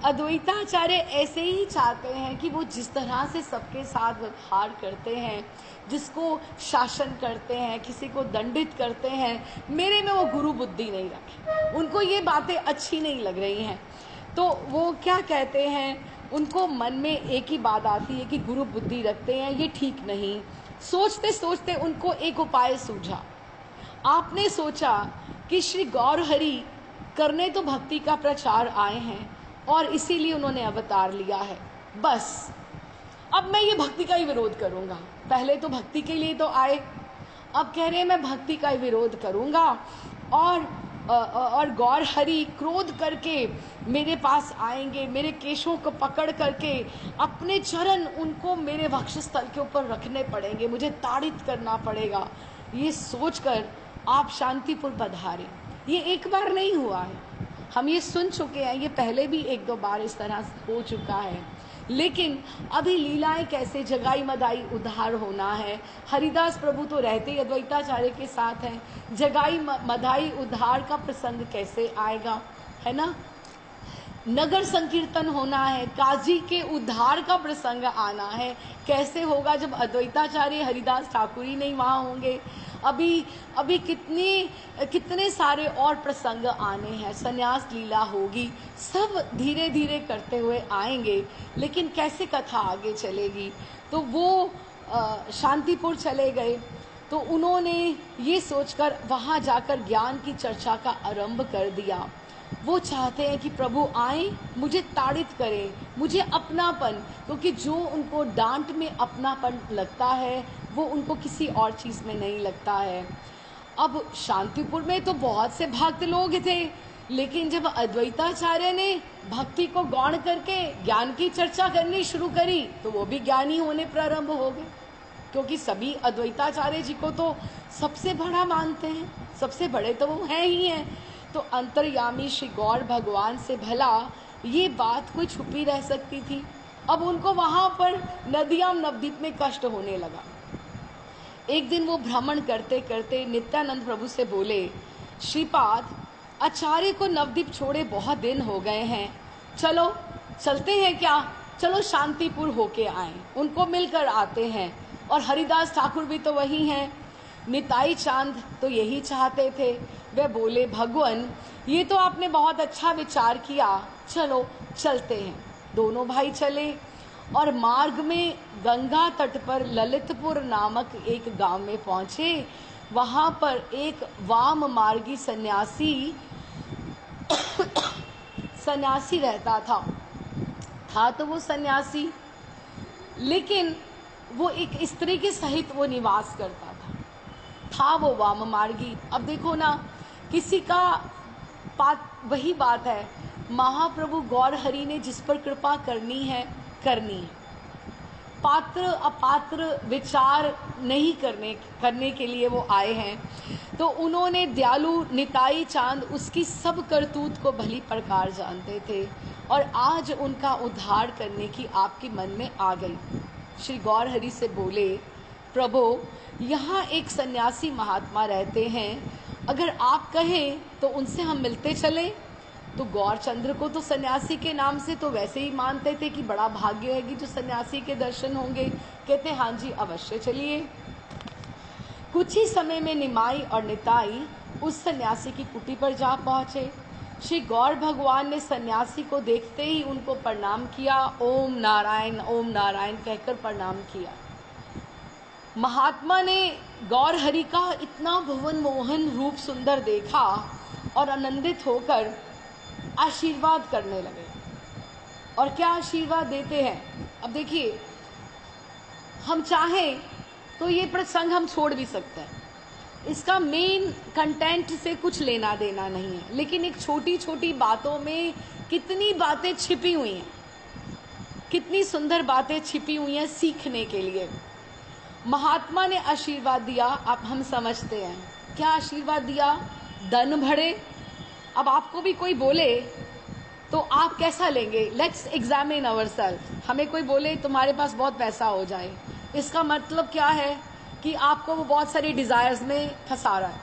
अद्वैताचार्य ऐसे ही चाहते हैं कि वो जिस तरह से सबके साथ व्यवहार करते हैं, जिसको शासन करते हैं, किसी को दंडित करते हैं, मेरे में वो गुरु बुद्धि नहीं रखे। उनको ये बातें अच्छी नहीं लग रही हैं, तो वो क्या कहते हैं, उनको मन में एक ही बात आती है कि गुरु बुद्धि रखते हैं, ये ठीक नहीं। सोचते सोचते उनको एक उपाय सूझा। आपने सोचा कि श्री गौर हरि करने तो भक्ति का प्रचार आए हैं और इसीलिए उन्होंने अवतार लिया है, बस अब मैं ये भक्ति का ही विरोध करूंगा। पहले तो भक्ति के लिए तो आए, अब कह रहे हैं मैं भक्ति का ही विरोध करूंगा और गौर हरि क्रोध करके मेरे पास आएंगे, मेरे केशों को पकड़ करके अपने चरण उनको मेरे वक्षस्थल के ऊपर रखने पड़ेंगे, मुझे ताड़ित करना पड़ेगा। ये सोचकर आप शांतिपुर पधारे। ये एक बार नहीं हुआ है, हम ये सुन चुके हैं, ये पहले भी एक दो बार इस तरह से हो चुका है। लेकिन अभी लीलाएं कैसे, जगाई मदाई उद्धार होना है। हरिदास प्रभु तो रहते ही अद्वैताचार्य के साथ हैं, जगाई मदाई उद्धार का प्रसंग कैसे आएगा, है ना। नगर संकीर्तन होना है, काजी के उद्धार का प्रसंग आना है, कैसे होगा जब अद्वैताचार्य हरिदास ठाकुर ही नहीं वहाँ होंगे। अभी कितने सारे और प्रसंग आने हैं, संन्यास लीला होगी, सब धीरे धीरे करते हुए आएंगे, लेकिन कैसे कथा आगे चलेगी। तो वो शांतिपुर चले गए, तो उन्होंने ये सोचकर वहाँ जाकर ज्ञान की चर्चा का आरंभ कर दिया। वो चाहते हैं कि प्रभु आए, मुझे ताड़ित करें, मुझे अपनापन, क्योंकि जो उनको डांट में अपनापन लगता है वो उनको किसी और चीज़ में नहीं लगता है। अब शांतिपुर में तो बहुत से भक्त लोग थे, लेकिन जब अद्वैताचार्य ने भक्ति को गौण करके ज्ञान की चर्चा करनी शुरू करी तो वो भी ज्ञानी होने प्रारंभ हो गए, क्योंकि सभी अद्वैताचार्य जी को तो सबसे बड़ा मानते हैं, सबसे बड़े तो वो हैं ही हैं। तो अंतर्यामी श्री गौर भगवान से भला ये बात कोई छुपी रह सकती थी। अब उनको वहां पर नदियाम नवद्वीप में कष्ट होने लगा। एक दिन वो भ्रमण करते करते नित्यानंद प्रभु से बोले, श्रीपाद आचार्य को नवद्वीप छोड़े बहुत दिन हो गए हैं, चलो चलते हैं क्या, चलो शांतिपुर होके आए, उनको मिलकर आते हैं। और हरिदास ठाकुर भी तो वही हैं, निताई चांद तो यही चाहते थे। वे बोले, भगवान ये तो आपने बहुत अच्छा विचार किया, चलो चलते हैं। दोनों भाई चले और मार्ग में गंगा तट पर ललितपुर नामक एक गांव में पहुंचे। वहां पर एक वाम मार्गी सन्यासी रहता था तो वो सन्यासी, लेकिन वो एक स्त्री के सहित वो निवास करता था वो वाम मार्गी। अब देखो ना, किसी का वही बात है, महाप्रभु गौर हरि ने जिस पर कृपा करनी है पात्र अपात्र विचार नहीं करने के लिए वो आए हैं। तो उन्होंने दयालु निताई चांद उसकी सब करतूत को भली प्रकार जानते थे और आज उनका उद्धार करने की आपके मन में आ गई। श्री गौर हरि से बोले, प्रभु यहाँ एक सन्यासी महात्मा रहते हैं, अगर आप कहें तो उनसे हम मिलते चलें। तो गौरचंद्र को तो सन्यासी के नाम से तो वैसे ही मानते थे कि बड़ा भाग्य है कि जो सन्यासी के दर्शन होंगे। कहते हाँ जी अवश्य चलिए। कुछ ही समय में निमाई और निताई उस सन्यासी की कुटी पर जा पहुंचे। श्री गौर भगवान ने सन्यासी को देखते ही उनको प्रणाम किया, ओम नारायण कहकर प्रणाम किया। महात्मा ने गौर हरि का इतना भुवन मोहन रूप सुंदर देखा और आनंदित होकर आशीर्वाद करने लगे। और क्या आशीर्वाद देते हैं, अब देखिए, हम चाहें तो ये प्रसंग हम छोड़ भी सकते हैं, इसका मेन कंटेंट से कुछ लेना देना नहीं है, लेकिन एक छोटी छोटी बातों में कितनी बातें छिपी हुई हैं, कितनी सुंदर बातें छिपी हुई हैं सीखने के लिए। महात्मा ने आशीर्वाद दिया, आप हम समझते हैं क्या आशीर्वाद दिया, धन भरे। अब आपको भी कोई बोले तो आप कैसा लेंगे, लेट्स एग्जामिन अवरसेल्फ। हमें कोई बोले तुम्हारे पास बहुत पैसा हो जाए, इसका मतलब क्या है कि आपको वो बहुत सारी डिजायर्स में फंसा रहा है,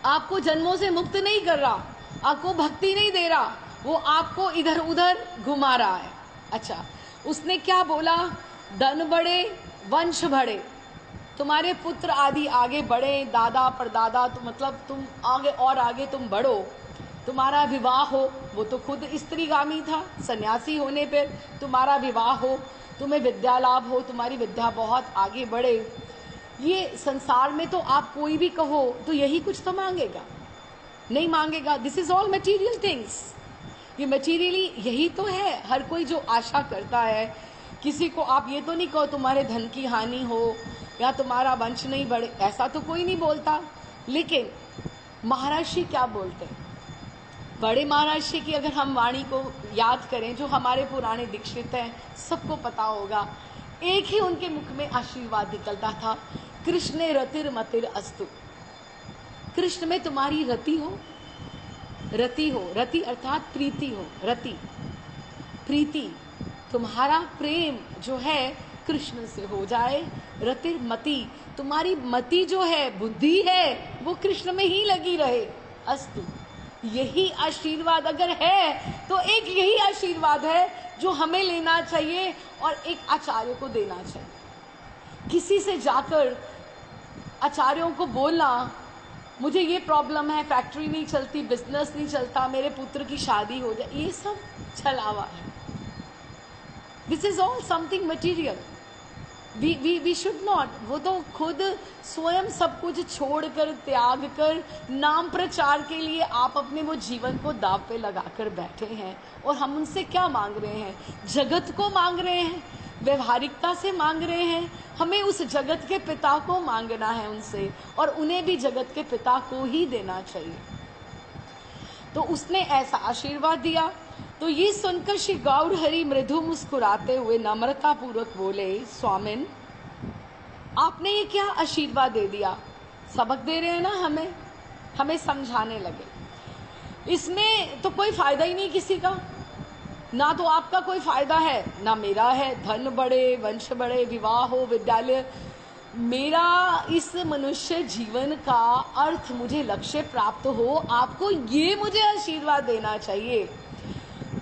आपको जन्मों से मुक्त नहीं कर रहा, आपको भक्ति नहीं दे रहा, वो आपको इधर उधर घुमा रहा है। अच्छा, उसने क्या बोला? धन बढ़े, वंश बढ़े, तुम्हारे पुत्र आदि आगे बढ़े, दादा परदादा, तो मतलब तुम आगे और आगे तुम बढ़ो, तुम्हारा विवाह हो। वो तो खुद स्त्रीगामी था, सन्यासी होने पर तुम्हारा विवाह हो, तुम्हें विद्या लाभ हो, तुम्हारी विद्या बहुत आगे बढ़े। ये संसार में तो आप कोई भी कहो तो यही कुछ तो मांगेगा, नहीं मांगेगा। This is all material things. ये मटीरियली यही तो है, हर कोई जो आशा करता है। किसी को आप ये तो नहीं कहो तुम्हारे धन की हानि हो या तुम्हारा वंश नहीं बढ़े, ऐसा तो कोई नहीं बोलता। लेकिन महर्षि क्या बोलते हैं? बड़े महर्षि की अगर हम वाणी को याद करें, जो हमारे पुराने दीक्षित हैं, सबको पता होगा, एक ही उनके मुख में आशीर्वाद निकलता था, कृष्ण रतिर मतिर अस्तु। कृष्ण में तुम्हारी रति हो, रति हो, रति अर्थात प्रीति हो, रति प्रीति, तुम्हारा प्रेम जो है कृष्ण से हो जाए। रतिर मति, तुम्हारी मति जो है, बुद्धि है, वो कृष्ण में ही लगी रहे। अस्तु, यही आशीर्वाद अगर है तो एक यही आशीर्वाद है जो हमें लेना चाहिए और एक आचार्य को देना चाहिए। किसी से जाकर आचार्यों को बोलना, मुझे ये प्रॉब्लम है, फैक्ट्री नहीं चलती, बिजनेस नहीं चलता, मेरे पुत्र की शादी हो जाए, ये सब छलावा है। This is all something material. We should not. वो तो खुद स्वयं सब कुछ छोड़कर, त्याग कर, नाम प्रचार के लिए आप अपने वो जीवन को दाव पे लगाकर बैठे हैं। और हम उनसे क्या मांग रहे हैं? जगत को मांग रहे हैं, व्यवहारिकता से मांग रहे हैं। हमें उस जगत के पिता को मांगना है उनसे, और उन्हें भी जगत के पिता को ही देना चाहिए। तो उसने ऐसा आशीर्वाद दिया। तो ये सुनकर श्री गौर हरि मृदु मुस्कुराते हुए नम्रता पूर्वक बोले, स्वामिन, आपने ये क्या आशीर्वाद दे दिया? सबक दे रहे हैं ना हमें समझाने लगे। इसमें तो कोई फायदा ही नहीं किसी का, ना तो आपका कोई फायदा है ना मेरा है। धन बढ़े, वंश बढ़े, विवाह हो, विद्यालय, मेरा इस मनुष्य जीवन का अर्थ, मुझे लक्ष्य प्राप्त हो, आपको ये मुझे आशीर्वाद देना चाहिए।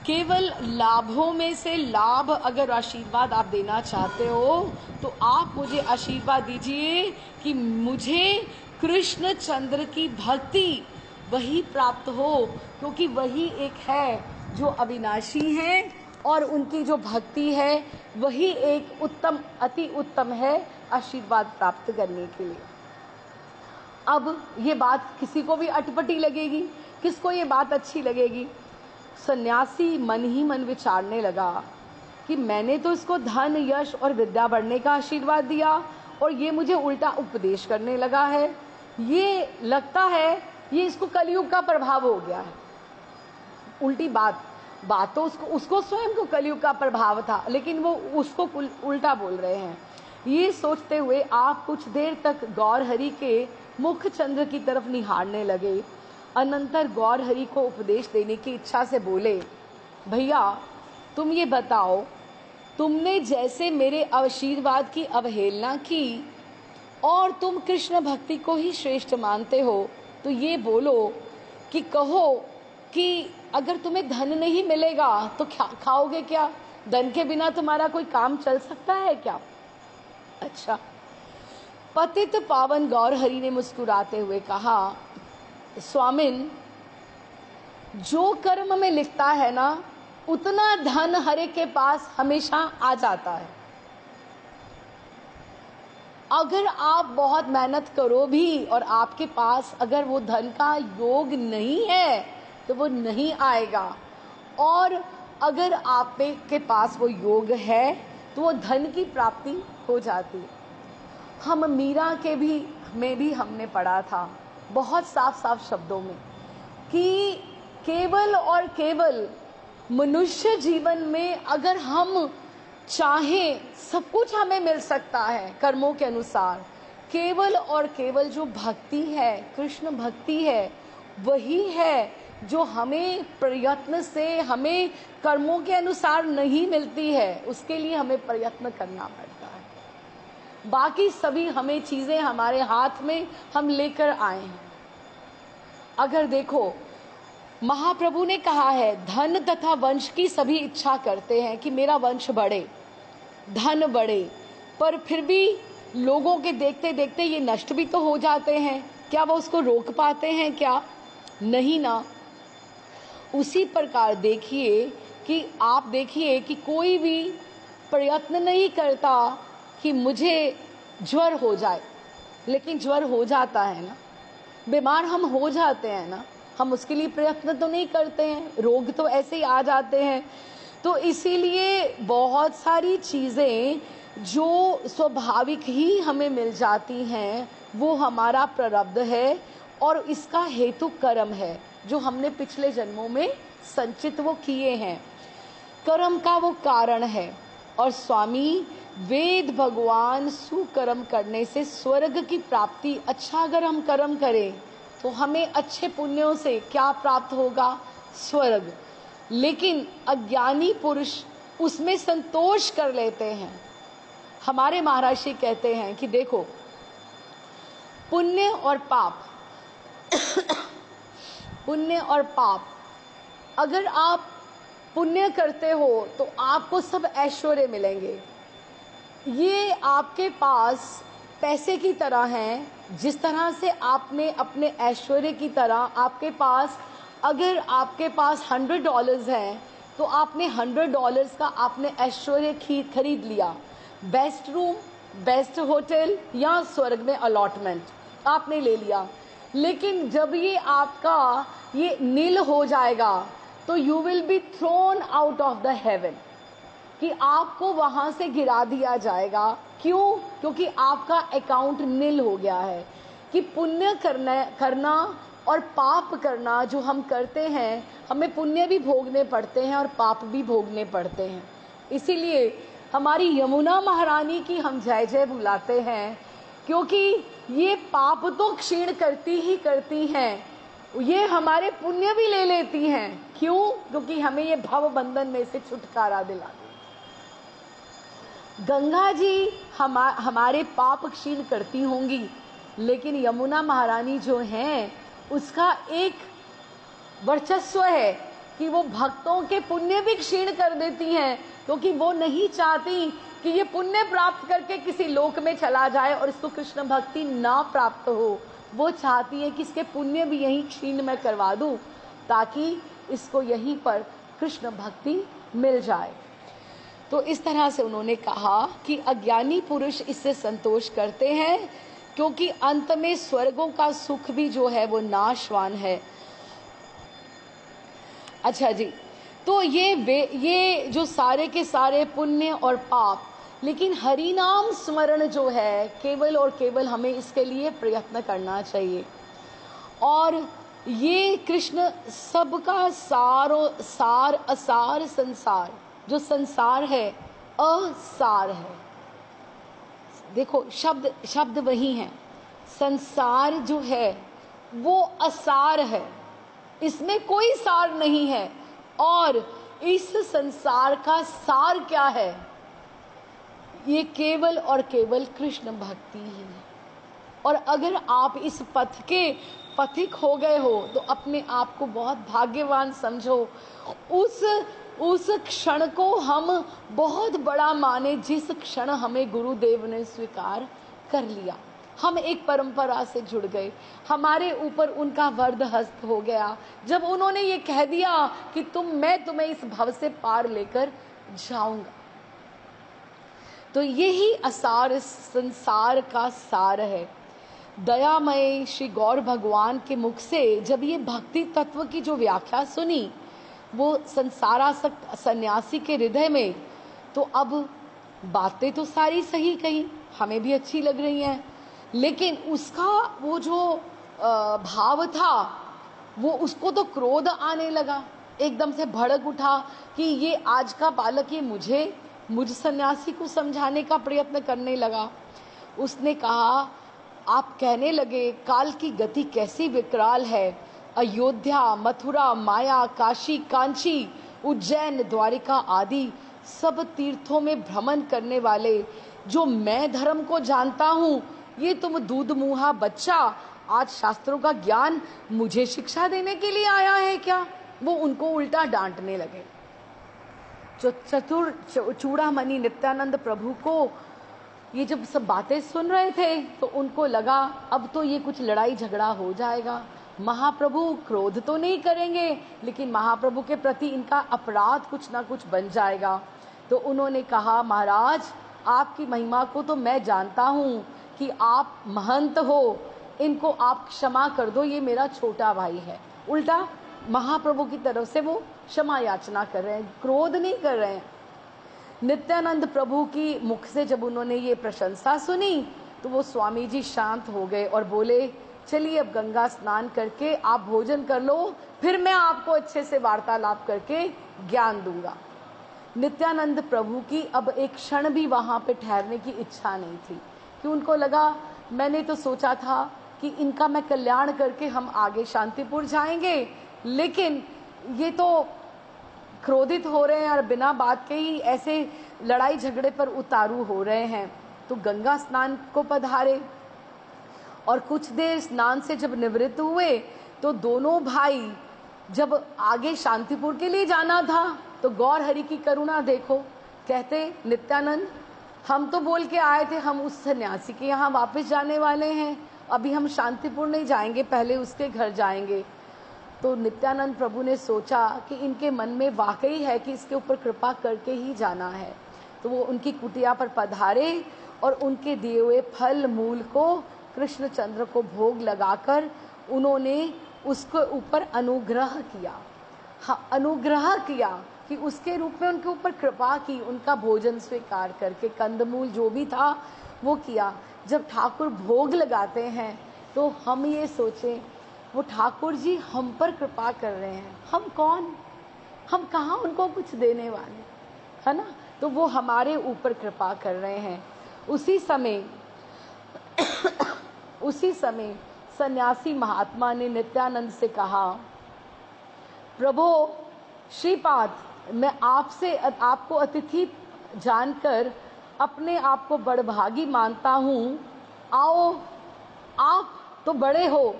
केवल लाभों में से लाभ अगर आशीर्वाद आप देना चाहते हो तो आप मुझे आशीर्वाद दीजिए कि मुझे कृष्ण चंद्र की भक्ति वही प्राप्त हो, क्योंकि वही एक है जो अविनाशी है, और उनकी जो भक्ति है वही एक उत्तम, अति उत्तम है आशीर्वाद प्राप्त करने के लिए। अब ये बात किसी को भी अटपटी लगेगी, किसको ये बात अच्छी लगेगी? सन्यासी मन ही मन विचारने लगा कि मैंने तो इसको धन, यश और विद्या बढ़ने का आशीर्वाद दिया और ये मुझे उल्टा उपदेश करने लगा है। ये लगता है ये इसको कलयुग का प्रभाव हो गया है। उल्टी बात तो उसको स्वयं को कलयुग का प्रभाव था, लेकिन वो उसको उल्टा बोल रहे हैं। ये सोचते हुए आप कुछ देर तक गौर हरि के मुख चंद्र की तरफ निहारने लगे। अनंतर गौर हरि को उपदेश देने की इच्छा से बोले, भैया तुम ये बताओ, तुमने जैसे मेरे आशीर्वाद की अवहेलना की और तुम कृष्ण भक्ति को ही श्रेष्ठ मानते हो, तो ये बोलो कि कहो कि अगर तुम्हें धन नहीं मिलेगा तो खाओगे क्या? धन के बिना तुम्हारा कोई काम चल सकता है क्या? अच्छा। पतित पावन गौर हरि ने मुस्कुराते हुए कहा, स्वामिन, जो कर्म में लिखता है ना, उतना धन हर एक के पास हमेशा आ जाता है। अगर आप बहुत मेहनत करो भी और आपके पास अगर वो धन का योग नहीं है तो वो नहीं आएगा, और अगर आप के पास वो योग है तो वो धन की प्राप्ति हो जाती है। हम मीरा के में भी हमने पढ़ा था बहुत साफ साफ शब्दों में कि केवल और केवल मनुष्य जीवन में अगर हम चाहें सब कुछ हमें मिल सकता है कर्मों के अनुसार। केवल और केवल जो भक्ति है, कृष्ण भक्ति है, वही है जो हमें प्रयत्न से, हमें कर्मों के अनुसार नहीं मिलती है, उसके लिए हमें प्रयत्न करना पड़ता है। बाकी सभी हमें चीजें हमारे हाथ में हम लेकर आए हैं। अगर देखो, महाप्रभु ने कहा है, धन तथा वंश की सभी इच्छा करते हैं कि मेरा वंश बढ़े, धन बढ़े, पर फिर भी लोगों के देखते देखते ये नष्ट भी तो हो जाते हैं। क्या वो उसको रोक पाते हैं क्या? नहीं ना। उसी प्रकार आप देखिए कि कोई भी प्रयत्न नहीं करता कि मुझे ज्वर हो जाए, लेकिन ज्वर हो जाता है ना। बीमार हम हो जाते हैं ना, हम उसके लिए प्रयत्न तो नहीं करते हैं, रोग तो ऐसे ही आ जाते हैं। तो इसीलिए बहुत सारी चीज़ें जो स्वाभाविक ही हमें मिल जाती हैं, वो हमारा प्रारब्ध है और इसका हेतु कर्म है जो हमने पिछले जन्मों में संचित वो किए हैं। कर्म का वो कारण है। और स्वामी वेद भगवान सुकर्म करने से स्वर्ग की प्राप्ति, अच्छा अगर हम कर्म करें तो हमें अच्छे पुण्यों से क्या प्राप्त होगा? स्वर्ग। लेकिन अज्ञानी पुरुष उसमें संतोष कर लेते हैं। हमारे महर्षि कहते हैं कि देखो, पुण्य और पाप पुण्य और पाप, अगर आप पुण्य करते हो तो आपको सब ऐश्वर्य मिलेंगे। ये आपके पास पैसे की तरह हैं, जिस तरह से आपने अपने ऐश्वर्य की तरह आपके पास, अगर आपके पास $100 हैं तो आपने $100 का आपने ऐश्वर्य खरीद लिया। बेस्ट रूम, बेस्ट होटल या स्वर्ग में अलॉटमेंट आपने ले लिया। लेकिन जब ये आपका ये नील हो जाएगा तो you will be thrown out of the haven, कि आपको वहां से गिरा दिया जाएगा। क्यों? क्योंकि आपका अकाउंट नील हो गया है। कि पुण्य करना और पाप करना जो हम करते हैं, हमें पुण्य भी भोगने पड़ते हैं और पाप भी भोगने पड़ते हैं। इसीलिए हमारी यमुना महारानी की हम जय जय बुलाते हैं, क्योंकि ये पाप तो क्षीण करती ही करती हैं, ये हमारे पुण्य भी ले लेती हैं। क्यों? क्योंकि हमें ये भव बंधन में से छुटकारा दिलाती। गंगा जी हमारे पाप क्षीण करती होंगी, लेकिन यमुना महारानी जो हैं उसका एक वर्चस्व है कि वो भक्तों के पुण्य भी क्षीण कर देती हैं, क्योंकि वो नहीं चाहती कि ये पुण्य प्राप्त करके किसी लोक में चला जाए और इसको कृष्ण भक्ति ना प्राप्त हो। वो चाहती है कि इसके पुण्य भी यहीं क्षीण में करवा दूं, ताकि इसको यहीं पर कृष्ण भक्ति मिल जाए। तो इस तरह से उन्होंने कहा कि अज्ञानी पुरुष इससे संतोष करते हैं, क्योंकि अंत में स्वर्गों का सुख भी जो है वो नाशवान है। अच्छा जी, तो ये जो सारे के सारे पुण्य और पाप, लेकिन हरि नाम स्मरण जो है केवल और केवल हमें इसके लिए प्रयत्न करना चाहिए। और ये कृष्ण सबका सार असार संसार, जो संसार है असार है। देखो शब्द वही है। संसार जो है वो असार है, इसमें कोई सार नहीं है। और इस संसार का सार क्या है? ये केवल और केवल कृष्ण भक्ति ही है। और अगर आप इस पथ के पथिक हो गए हो तो अपने आप को बहुत भाग्यवान समझो। उस क्षण को हम बहुत बड़ा माने जिस क्षण हमें गुरुदेव ने स्वीकार कर लिया। हम एक परंपरा से जुड़ गए, हमारे ऊपर उनका वरद हस्त हो गया जब उन्होंने ये कह दिया कि मैं तुम्हें इस भव से पार लेकर जाऊंगा। तो यही असार संसार का सार है। दयामय श्री गौर भगवान के मुख से जब ये भक्ति तत्व की जो व्याख्या सुनी वो संसारासक्त सन्यासी के हृदय में, तो अब बातें तो सारी सही कही, हमें भी अच्छी लग रही हैं, लेकिन उसका वो जो भाव था वो उसको तो क्रोध आने लगा, एकदम से भड़क उठा कि ये आज का बालक ये मुझ सन्यासी को समझाने का प्रयत्न करने लगा। उसने कहा, आप कहने लगे काल की गति कैसी विकराल है। अयोध्या, मथुरा, माया, काशी, कांची, उज्जैन, द्वारिका आदि सब तीर्थों में भ्रमण करने वाले जो मैं धर्म को जानता हूँ, ये तुम दूध मुहा बच्चा आज शास्त्रों का ज्ञान मुझे शिक्षा देने के लिए आया है क्या? वो उनको उल्टा डांटने लगे। जो चतुर चूड़ामणि नित्यानंद प्रभु को ये जब सब बातें सुन रहे थे तो उनको लगा अब तो ये कुछ लड़ाई झगड़ा हो जाएगा। महाप्रभु क्रोध तो नहीं करेंगे, लेकिन महाप्रभु के प्रति इनका अपराध कुछ ना कुछ बन जाएगा। तो उन्होंने कहा, महाराज आपकी महिमा को तो मैं जानता हूँ कि आप महंत हो, इनको आप क्षमा कर दो, ये मेरा छोटा भाई है। उल्टा महाप्रभु की तरफ से वो क्षमा याचना कर रहे हैं, क्रोध नहीं कर रहे हैं। नित्यानंद प्रभु की मुख से जब उन्होंने ये प्रशंसा सुनी तो वो स्वामी जी शांत हो गए और बोले, चलिए अब गंगा स्नान करके आप भोजन कर लो, फिर मैं आपको अच्छे से वार्तालाप करके ज्ञान दूंगा। नित्यानंद प्रभु की अब एक क्षण भी वहां पे ठहरने की इच्छा नहीं थी, कि उनको लगा मैंने तो सोचा था कि इनका मैं कल्याण करके हम आगे शांतिपुर जाएंगे, लेकिन ये तो क्रोधित हो रहे हैं और बिना बात के ही ऐसे लड़ाई झगड़े पर उतारू हो रहे हैं। तो गंगा स्नान को पधारे और कुछ देर स्नान से जब निवृत्त हुए तो दोनों भाई जब आगे शांतिपुर के लिए जाना था तो गौर हरि की करुणा देखो, कहते नित्यानंद हम तो बोल के आए थे हम उस सन्यासी के यहाँ वापस जाने वाले हैं, अभी हम शांतिपुर नहीं जाएंगे, पहले उसके घर जाएंगे। तो नित्यानंद प्रभु ने सोचा कि इनके मन में वाकई है कि इसके ऊपर कृपा करके ही जाना है। तो वो उनकी कुटिया पर पधारे और उनके दिए हुए फल मूल को कृष्णचंद्र को भोग लगाकर उन्होंने उसके ऊपर अनुग्रह किया। हाँ, अनुग्रह किया कि उसके रूप में उनके ऊपर कृपा की, उनका भोजन स्वीकार करके कंदमूल जो भी था वो किया। जब ठाकुर भोग लगाते हैं तो हम ये सोचें वो ठाकुर जी हम पर कृपा कर रहे हैं, हम कौन, हम कहाँ उनको कुछ देने वाले, है ना? तो वो हमारे ऊपर कृपा कर रहे हैं। उसी समय सन्यासी महात्मा ने नित्यानंद से कहा, प्रभु श्रीपाद मैं आपसे आपको अतिथि जानकर अपने आप को बड़भागी मानता हूँ। आओ, आप तो बड़े हो,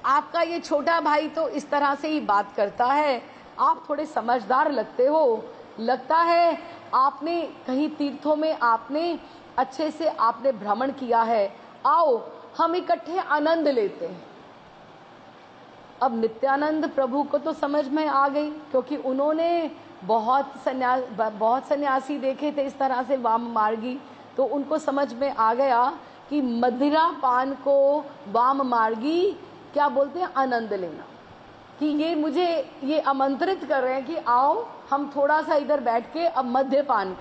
आपका ये छोटा भाई तो इस तरह से ही बात करता है, आप थोड़े समझदार लगते हो, लगता है आपने कहीं तीर्थों में आपने अच्छे से आपने भ्रमण किया है, आओ हम इकट्ठे आनंद लेते हैं। अब नित्यानंद प्रभु को तो समझ में आ गई, क्योंकि उन्होंने बहुत सन्यासी देखे थे इस तरह से वाम मार्गी, तो उनको समझ में आ गया कि मदिरा पान को वाम मार्गी क्या बोलते हैं, आनंद लेना, कि ये मुझे ये आमंत्रित कर रहे हैं कि आओ हम थोड़ा सा इधर बैठ के अब मद्यपान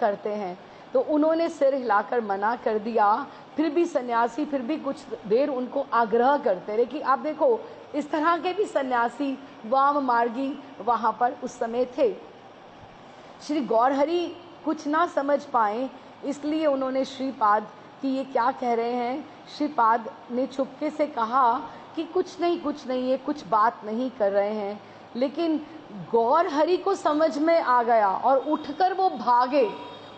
करते हैं। तो उन्होंने सिर हिलाकर मना कर दिया, फिर भी सन्यासी फिर भी कुछ देर उनको आग्रह करते रहे कि आप देखो इस तरह के भी सन्यासी वाम मार्गी वहां पर उस समय थे। श्री गौरहरि कुछ ना समझ पाए, इसलिए उन्होंने श्रीपाद कि ये क्या कह रहे हैं। श्रीपाद ने चुपके से कहा कि कुछ नहीं, ये कुछ बात नहीं कर रहे हैं। लेकिन गौरहरि को समझ में आ गया और उठकर वो भागे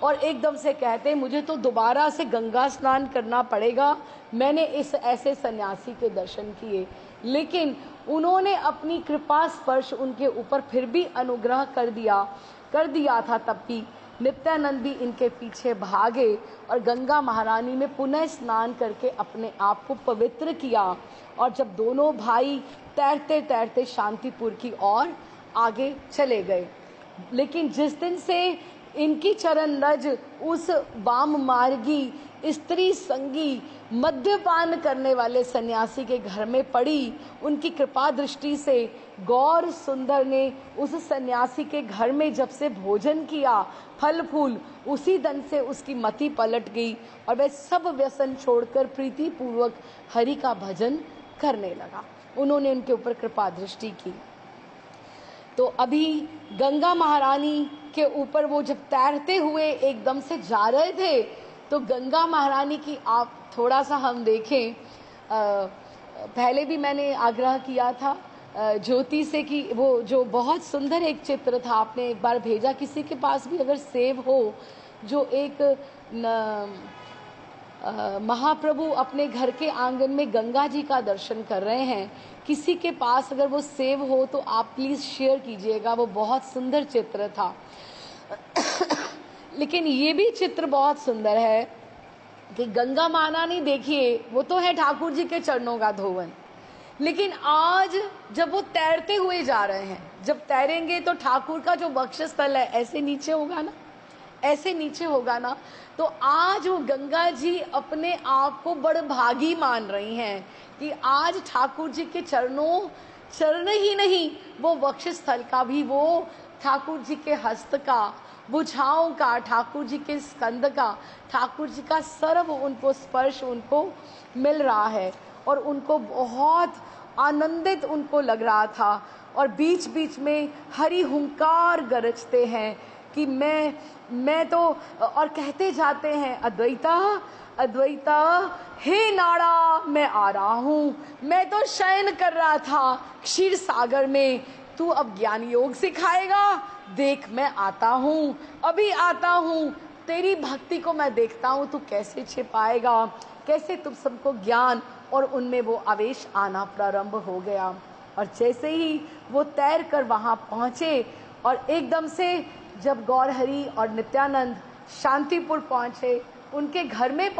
और एकदम से कहते, मुझे तो दोबारा से गंगा स्नान करना पड़ेगा, मैंने इस ऐसे सन्यासी के दर्शन किए। लेकिन उन्होंने अपनी कृपा स्पर्श उनके ऊपर फिर भी अनुग्रह कर दिया था। तब भी नित्यानंद भी इनके पीछे भागे और गंगा महारानी में पुनः स्नान करके अपने आप को पवित्र किया। और जब दोनों भाई तैरते तैरते शांतिपुर की ओर आगे चले गए, लेकिन जिस दिन से इनकी चरण रज उस वाम मार्गी स्त्री संगी मद्यपान करने वाले सन्यासी के घर में पड़ी, उनकी कृपा दृष्टि से गौर सुंदर ने उस सन्यासी के घर में जब से भोजन किया फल फूल, उसी दिन से उसकी मति पलट गई और वह सब व्यसन छोड़कर प्रीति पूर्वक हरि का भजन करने लगा। उन्होंने उनके ऊपर कृपा दृष्टि की। तो अभी गंगा महारानी के ऊपर वो जब तैरते हुए एकदम से जा रहे थे, तो गंगा महारानी की आप थोड़ा सा हम देखें, पहले भी मैंने आग्रह किया था ज्योति से कि वो जो बहुत सुंदर एक चित्र था, आपने एक बार भेजा, किसी के पास भी अगर सेव हो, जो एक महाप्रभु अपने घर के आंगन में गंगा जी का दर्शन कर रहे हैं। किसी के पास अगर वो सेव हो तो आप प्लीज शेयर कीजिएगा, वो बहुत सुंदर चित्र था। लेकिन ये भी चित्र बहुत सुंदर है कि गंगा माना नहीं, देखिए वो तो है ठाकुर जी के चरणों का धोवन, लेकिन आज जब वो तैरते हुए जा रहे हैं, जब तैरेंगे तो ठाकुर का जो वक्षस्थल है ऐसे नीचे होगा ना, ऐसे नीचे होगा ना। तो आज वो गंगा जी अपने आप को बड़भागी मान रही हैं कि आज ठाकुर जी के चरण ही नहीं, वो वक्षस्थल का भी, वो ठाकुर जी के हस्त का, भुजाओं का, ठाकुर जी के स्कंद का, ठाकुर जी का सर्व उनको स्पर्श उनको मिल रहा है और उनको बहुत आनंदित उनको लग रहा था। और बीच बीच में हरि हुंकार गरजते हैं कि मैं तो, और कहते जाते हैं अद्वैता अद्वैता हे नाड़ा मैं आ रहा हूँ, मैं तो शयन कर रहा था क्षीर सागर में, तू अब ज्ञान योग सिखाएगा, देख मैं आता हूँ, अभी आता हूँ, तेरी भक्ति को मैं देखता हूँ तू कैसे छिपाएगा, कैसे तुम सबको ज्ञान, और उनमें वो आवेश आना प्रारंभ हो गया। और जैसे ही वो तैर कर वहां पहुंचे और एकदम से जब गौरहरि और नित्यानंद शांतिपुर पहुंचे, उनके घर में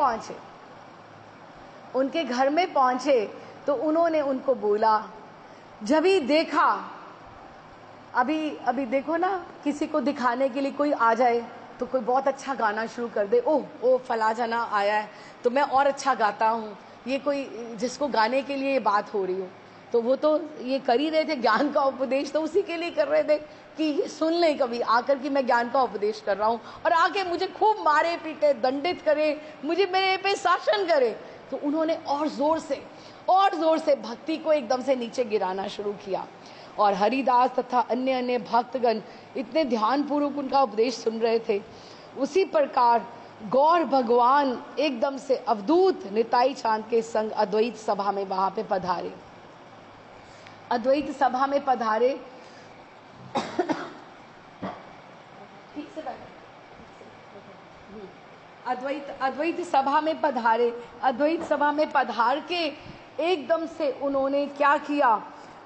पहुंचे तो उन्होंने उनको बोला, जब ही देखा, अभी देखो ना, किसी को दिखाने के लिए कोई आ जाए तो कोई बहुत अच्छा गाना शुरू कर दे, ओह फला जना आया है तो मैं और अच्छा गाता हूँ, ये कोई जिसको गाने के लिए ये बात हो रही हो, तो वो तो ये कर ही रहे थे, ज्ञान का उपदेश तो उसी के लिए कर रहे थे कि ये सुन ले कभी आकर कि मैं ज्ञान का उपदेश कर रहा हूँ, और आके मुझे खूब मारे पीटे, दंडित करे, मुझे मेरे पे शासन करे। तो उन्होंने और जोर से भक्ति को एकदम से नीचे गिराना शुरू किया। और हरिदास तथा अन्य भक्तगण इतने ध्यान पूर्वक उनका उपदेश सुन रहे थे। उसी प्रकार गौर भगवान एकदम से अवधूत निताई चांद के संग अद्वैत सभा में वहां पे पधारे, अद्वैत सभा में पधारे। ठीक से अद्वैत सभा में पधारे। अद्वैत सभा में पधार के एकदम से उन्होंने क्या किया,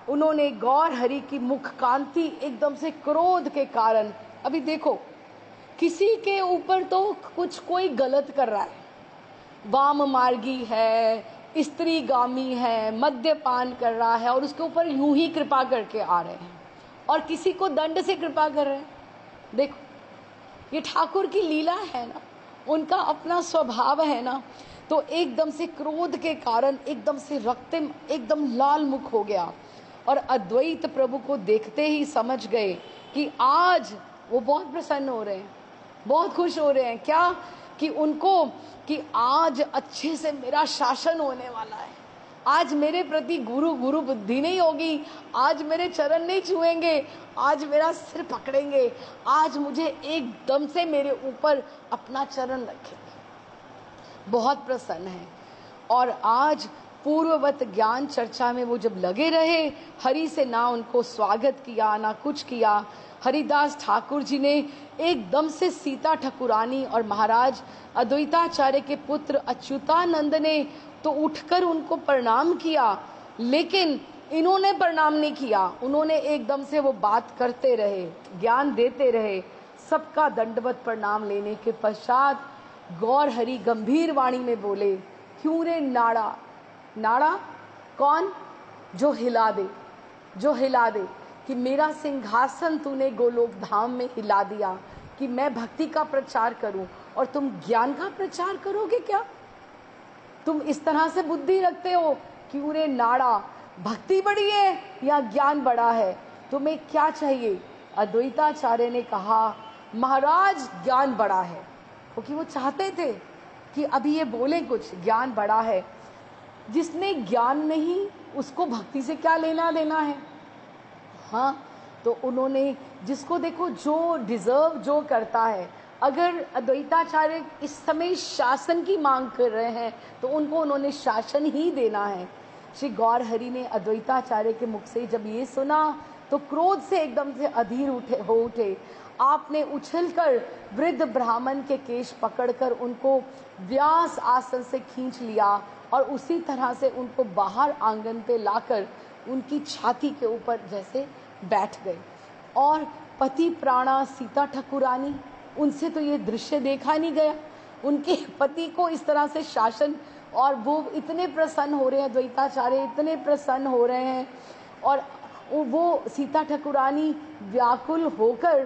उन्होंने गौर हरि की मुख कांति एकदम से क्रोध के कारण, अभी देखो किसी के ऊपर तो कोई गलत कर रहा है, वाम मार्गी है, स्त्रीगामी है, मद्यपान कर रहा है, और उसके ऊपर यूं ही कृपा करके आ रहे हैं, और किसी को दंड से कृपा कर रहे हैं। देखो ये ठाकुर की लीला है ना, उनका अपना स्वभाव है ना। तो एकदम से क्रोध के कारण एकदम से रक्तिम एकदम लाल मुख हो गया, और अद्वैत प्रभु को देखते ही समझ गए कि आज वो बहुत प्रसन्न हो रहे हैं, बहुत खुश हो रहे हैं। क्या कि उनको कि आज अच्छे से मेरा शासन होने वाला है, आज मेरे प्रति गुरु बुद्धि नहीं होगी, आज मेरे चरण नहीं छुएंगे, आज मेरा सिर पकड़ेंगे, आज मुझे एकदम से मेरे ऊपर अपना चरण रखेंगे, बहुत प्रसन्न है। और आज पूर्ववत ज्ञान चर्चा में वो जब लगे रहे, हरि से ना उनको स्वागत किया ना कुछ किया। हरिदास ठाकुर जी ने एकदम से सीता ठकुरानी और महाराज अद्वैताचार्य के पुत्र अच्युतानंद ने तो उठकर उनको प्रणाम किया, लेकिन इन्होंने प्रणाम नहीं किया, उन्होंने एकदम से वो बात करते रहे, ज्ञान देते रहे। सबका दंडवत प्रणाम लेने के पश्चात गौर हरि गंभीर वाणी में बोले, क्यों रे नाड़ा, नाड़ा कौन, जो हिला दे कि मेरा सिंहासन तूने गोलोक धाम में हिला दिया कि मैं भक्ति का प्रचार करूं, और तुम ज्ञान का प्रचार करोगे क्या? तुम इस तरह से बुद्धि रखते हो? क्यों रे नाड़ा, भक्ति बड़ी है या ज्ञान बड़ा है, तुम्हें क्या चाहिए? अद्वैताचार्य ने कहा, महाराज ज्ञान बड़ा है, क्योंकि वो चाहते थे कि अभी ये बोले कुछ, ज्ञान बड़ा है। जिसने ज्ञान नहीं उसको भक्ति से क्या लेना देना है? हाँ, तो उन्होंने जिसको देखो जो डिजर्व जो करता है, अगर अद्वैताचार्य इस समय शासन की मांग कर रहे हैं तो उनको उन्होंने शासन ही देना है। श्री गौर हरि ने अद्वैताचार्य के मुख से जब ये सुना तो क्रोध से एकदम से अधीर हो उठे। आपने उछलकर वृद्ध ब्राह्मण के केश पकड़कर उनको व्यास आसन से खींच लिया और उसी तरह से उनको बाहर आंगन पे लाकर उनकी छाती के ऊपर जैसे बैठ गए। और पति प्राणा सीता ठाकुरानी, उनसे तो ये दृश्य देखा नहीं गया, उनके पति को इस तरह से शासन, और वो इतने प्रसन्न हो रहे हैं, द्वैताचार्य इतने प्रसन्न हो रहे हैं, और वो सीता ठाकुरानी व्याकुल होकर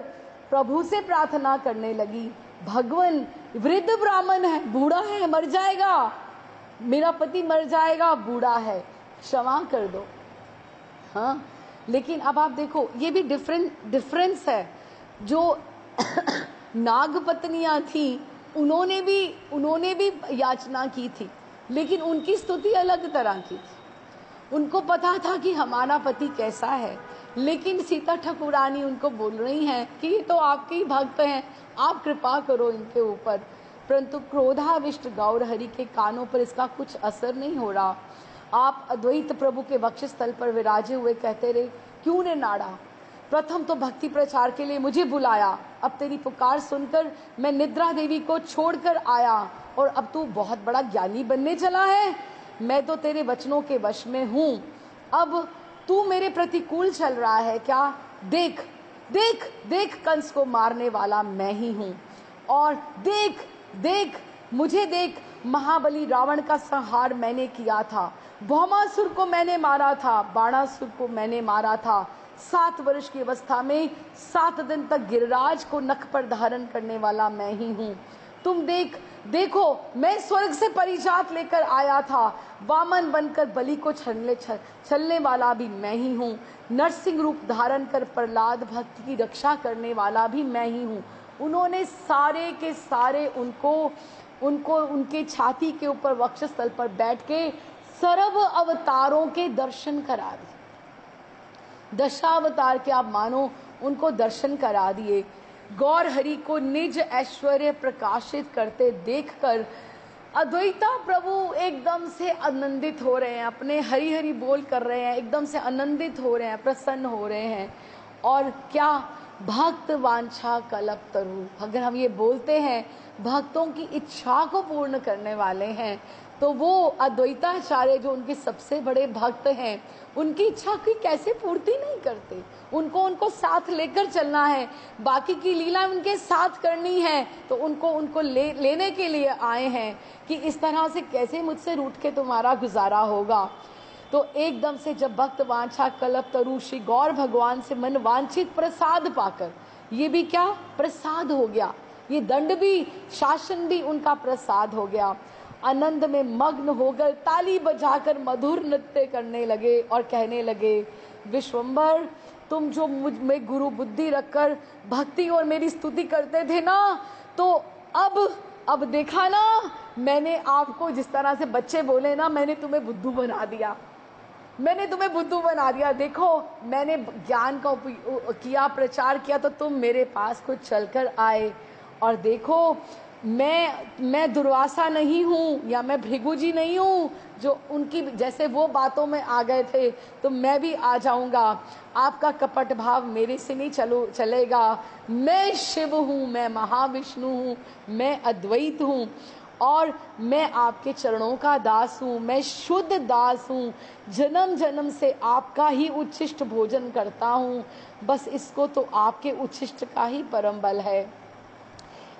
प्रभु से प्रार्थना करने लगी, भगवान वृद्ध ब्राह्मण है, बूढ़ा है, मर जाएगा, मेरा पति मर जाएगा, बूढ़ा है, क्षमा कर दो। हाँ, लेकिन अब आप देखो ये भी डिफरेंस है। जो नाग पत्नियां थी उन्होंने भी याचना की थी, लेकिन उनकी स्तुति अलग तरह की थी। उनको पता था कि हमारा पति कैसा है, लेकिन सीता ठाकुरानी उनको बोल रही हैं कि ये तो आपके ही भक्त हैं, आप कृपा करो इनके ऊपर। परंतु क्रोधाविष्ट गौरहरि के कानों पर इसका कुछ असर नहीं हो रहा। आप अद्वैत प्रभु के वक्षस्थल पर विराजे हुए कहते रहे, क्यों ने नाड़ा, प्रथम तो भक्ति प्रचार के लिए मुझे बुलाया, अब तेरी पुकार सुनकर मैं निद्रा देवी को छोड़कर आया, और अब तू बहुत बड़ा ज्ञानी बनने चला है। मैं तो तेरे वचनों के वश में हूँ, अब तू मेरे प्रतिकूल चल रहा है क्या? देख देख देख, कंस को मारने वाला मैं ही हूँ, और देख देख मुझे देख, महाबली रावण का संहार मैंने किया था, भौमासुर को मैंने मारा था, बाणासुर को मैंने मारा था, 7 वर्ष की अवस्था में 7 दिन तक गिरिराज को नख पर धारण करने वाला मैं ही हूँ। तुम देखो मैं स्वर्ग से परिजात लेकर आया था, वामन बनकर बलि को छलने वाला भी मैं ही हूँ, नरसिंह रूप धारण कर प्रहलाद भक्त की रक्षा करने वाला भी मैं ही हूँ। उन्होंने सारे के सारे उनको उनके छाती के ऊपर वक्षस्थल पर बैठ के सर्व अवतारों के दर्शन करा दिए, दशावतार के आप मानो उनको दर्शन करा दिए। गौर हरि को निज ऐश्वर्य प्रकाशित करते देखकर अद्वैता प्रभु एकदम से आनंदित हो रहे हैं, अपने हरि हरि बोल कर रहे हैं, एकदम से आनंदित हो रहे हैं, प्रसन्न हो रहे हैं। और क्या भक्त वांछा कल्प तरु, अगर हम ये बोलते हैं भक्तों की इच्छा को पूर्ण करने वाले हैं, तो वो अद्वैताचार्य जो उनके सबसे बड़े भक्त हैं, उनकी इच्छा की कैसे पूर्ति नहीं करते। उनको साथ लेकर चलना है, बाकी की लीला उनके साथ करनी है, तो उनको लेने के लिए आए हैं कि इस तरह से कैसे मुझसे रूठ के तुम्हारा गुजारा होगा। तो एकदम से जब भक्त वांछा कल्प तरु श्री गौर भगवान से मन वांछित प्रसाद पाकर, ये भी क्या प्रसाद हो गया, ये दंड भी शासन भी उनका प्रसाद हो गया। आनंद में मग्न होकर ताली बजाकर मधुर नृत्य करने लगे और कहने लगे, विश्वंभर तुम जो मुझ में गुरु बुद्धि रखकर भक्ति और मेरी स्तुति करते थे ना, तो अब देखा ना, मैंने आपको जिस तरह से बच्चे बोले ना, मैंने तुम्हें बुद्धू बना दिया, मैंने तुम्हें बुद्धू बना दिया। देखो मैंने ज्ञान का किया, प्रचार किया, तो तुम मेरे पास खुद चलकर आए। और देखो मैं दुर्वासा नहीं हूँ या मैं भृगु जी नहीं हूँ जो उनकी जैसे वो बातों में आ गए थे, तो मैं भी आ जाऊंगा। आपका कपट भाव मेरे से नहीं चलेगा। मैं शिव हूँ, मैं महाविष्णु हूँ, मैं अद्वैत हूँ, और मैं आपके चरणों का दास हूँ, मैं शुद्ध दास हूँ, जन्म जन्म से आपका ही उच्छिष्ट भोजन करता हूँ। बस इसको तो आपके उच्छिष्ट का ही परम बल है,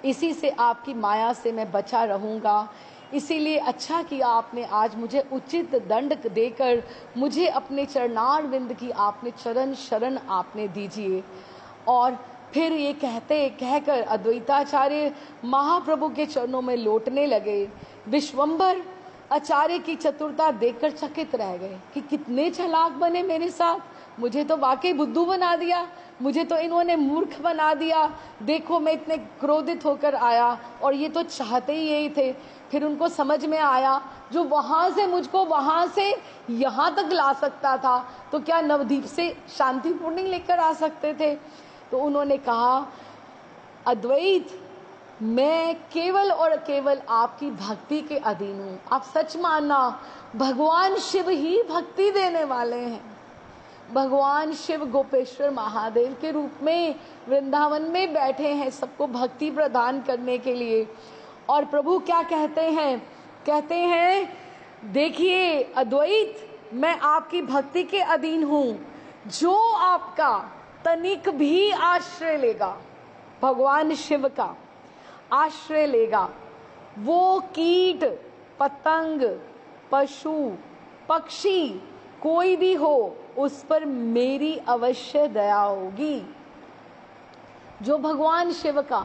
इसी से आपकी माया से मैं बचा रहूँगा। इसीलिए अच्छा किया आपने आज मुझे उचित दंड देकर मुझे अपने चरणारविंद की आपने चरण शरण आपने दीजिए। और फिर ये कहकर अद्वैताचार्य महाप्रभु के चरणों में लौटने लगे। विश्वंभर आचार्य की चतुरता देखकर चकित रह गए कि कितने चालाक बने मेरे साथ, मुझे तो वाकई बुद्धू बना दिया, मुझे तो इन्होंने मूर्ख बना दिया। देखो मैं इतने क्रोधित होकर आया और ये तो चाहते ही यही थे। फिर उनको समझ में आया, जो वहां से मुझको वहां से यहाँ तक ला सकता था, तो क्या नवद्वीप से शांतिपूर्ण नहीं लेकर आ सकते थे। तो उन्होंने कहा, अद्वैत मैं केवल और केवल आपकी भक्ति के अधीन हूँ। आप सच मानना, भगवान शिव ही भक्ति देने वाले हैं, भगवान शिव गोपेश्वर महादेव के रूप में वृंदावन में बैठे हैं सबको भक्ति प्रदान करने के लिए। और प्रभु क्या कहते हैं? कहते हैं देखिए अद्वैत, मैं आपकी भक्ति के अधीन हूं। जो आपका तनिक भी आश्रय लेगा, भगवान शिव का आश्रय लेगा, वो कीट पतंग पशु पक्षी कोई भी हो, उस पर मेरी अवश्य दया होगी। जो भगवान शिव का,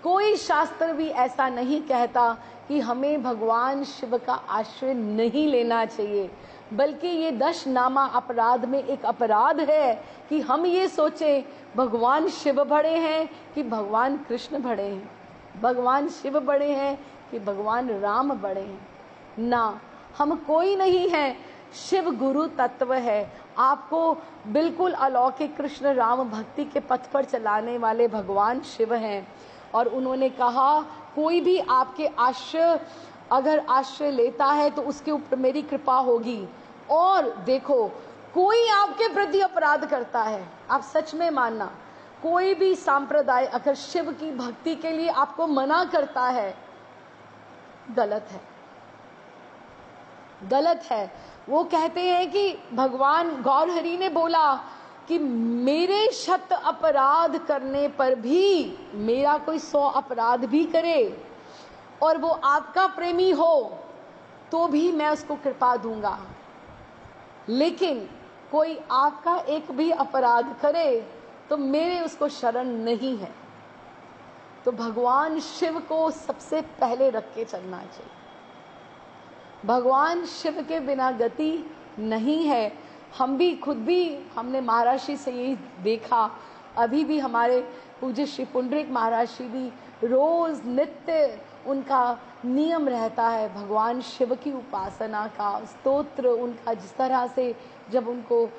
कोई शास्त्र भी ऐसा नहीं कहता कि हमें भगवान शिव का आश्रय नहीं लेना चाहिए, बल्कि ये 10 नामा अपराध में एक अपराध है कि हम ये सोचें भगवान शिव बड़े हैं कि भगवान कृष्ण बड़े हैं, भगवान शिव बड़े हैं कि भगवान राम बड़े हैं। ना, हम कोई नहीं है, शिव गुरु तत्व है। आपको बिल्कुल अलौकिक कृष्ण राम भक्ति के पथ पर चलाने वाले भगवान शिव हैं। और उन्होंने कहा कोई भी आपके आश्रय अगर आश्रय लेता है तो उसके ऊपर मेरी कृपा होगी। और देखो, कोई आपके प्रति अपराध करता है, आप सच में मानना, कोई भी संप्रदाय अगर शिव की भक्ति के लिए आपको मना करता है, गलत है, गलत है। वो कहते हैं कि भगवान गौरहरि ने बोला कि मेरे 100 अपराध करने पर भी, मेरा कोई 100 अपराध भी करे और वो आपका प्रेमी हो तो भी मैं उसको कृपा दूंगा, लेकिन कोई आपका एक भी अपराध करे तो मेरे उसको शरण नहीं है। तो भगवान शिव को सबसे पहले रख के चलना चाहिए। भगवान शिव के बिना गति नहीं है। हम भी खुद भी, हमने महाराज से यही देखा, अभी भी हमारे पूज्य श्री पुंडरीक महाराज भी रोज नित्य उनका नियम रहता है भगवान शिव की उपासना का, स्तोत्र उनका, जिस तरह से जब उनको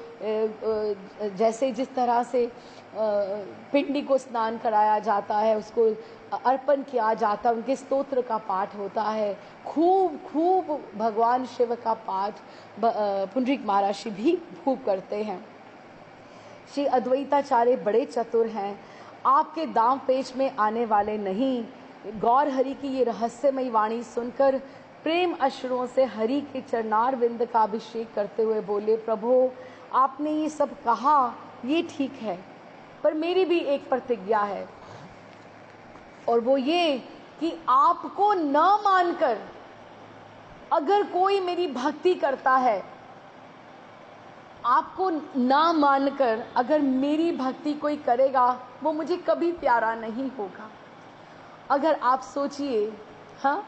जैसे जिस तरह से पिंडी को स्नान कराया जाता है, उसको अर्पण किया जाता है, उनके स्तोत्र का पाठ होता है, खूब खूब भगवान शिव का पाठ पुंडरीक महाराज भी खूब करते हैं। श्री अद्वैताचार्य बड़े चतुर हैं, आपके दांव पेच में आने वाले नहीं। गौर हरि की ये रहस्यमयी वाणी सुनकर प्रेम अश्रुओं से हरि के चरणार विंद का अभिषेक करते हुए बोले, प्रभु आपने ये सब कहा ये ठीक है, पर मेरी भी एक प्रतिज्ञा है, और वो ये कि आपको न मानकर अगर कोई मेरी भक्ति करता है, आपको ना मानकर अगर मेरी भक्ति कोई करेगा, वो मुझे कभी प्यारा नहीं होगा। अगर आप सोचिए, हाँ,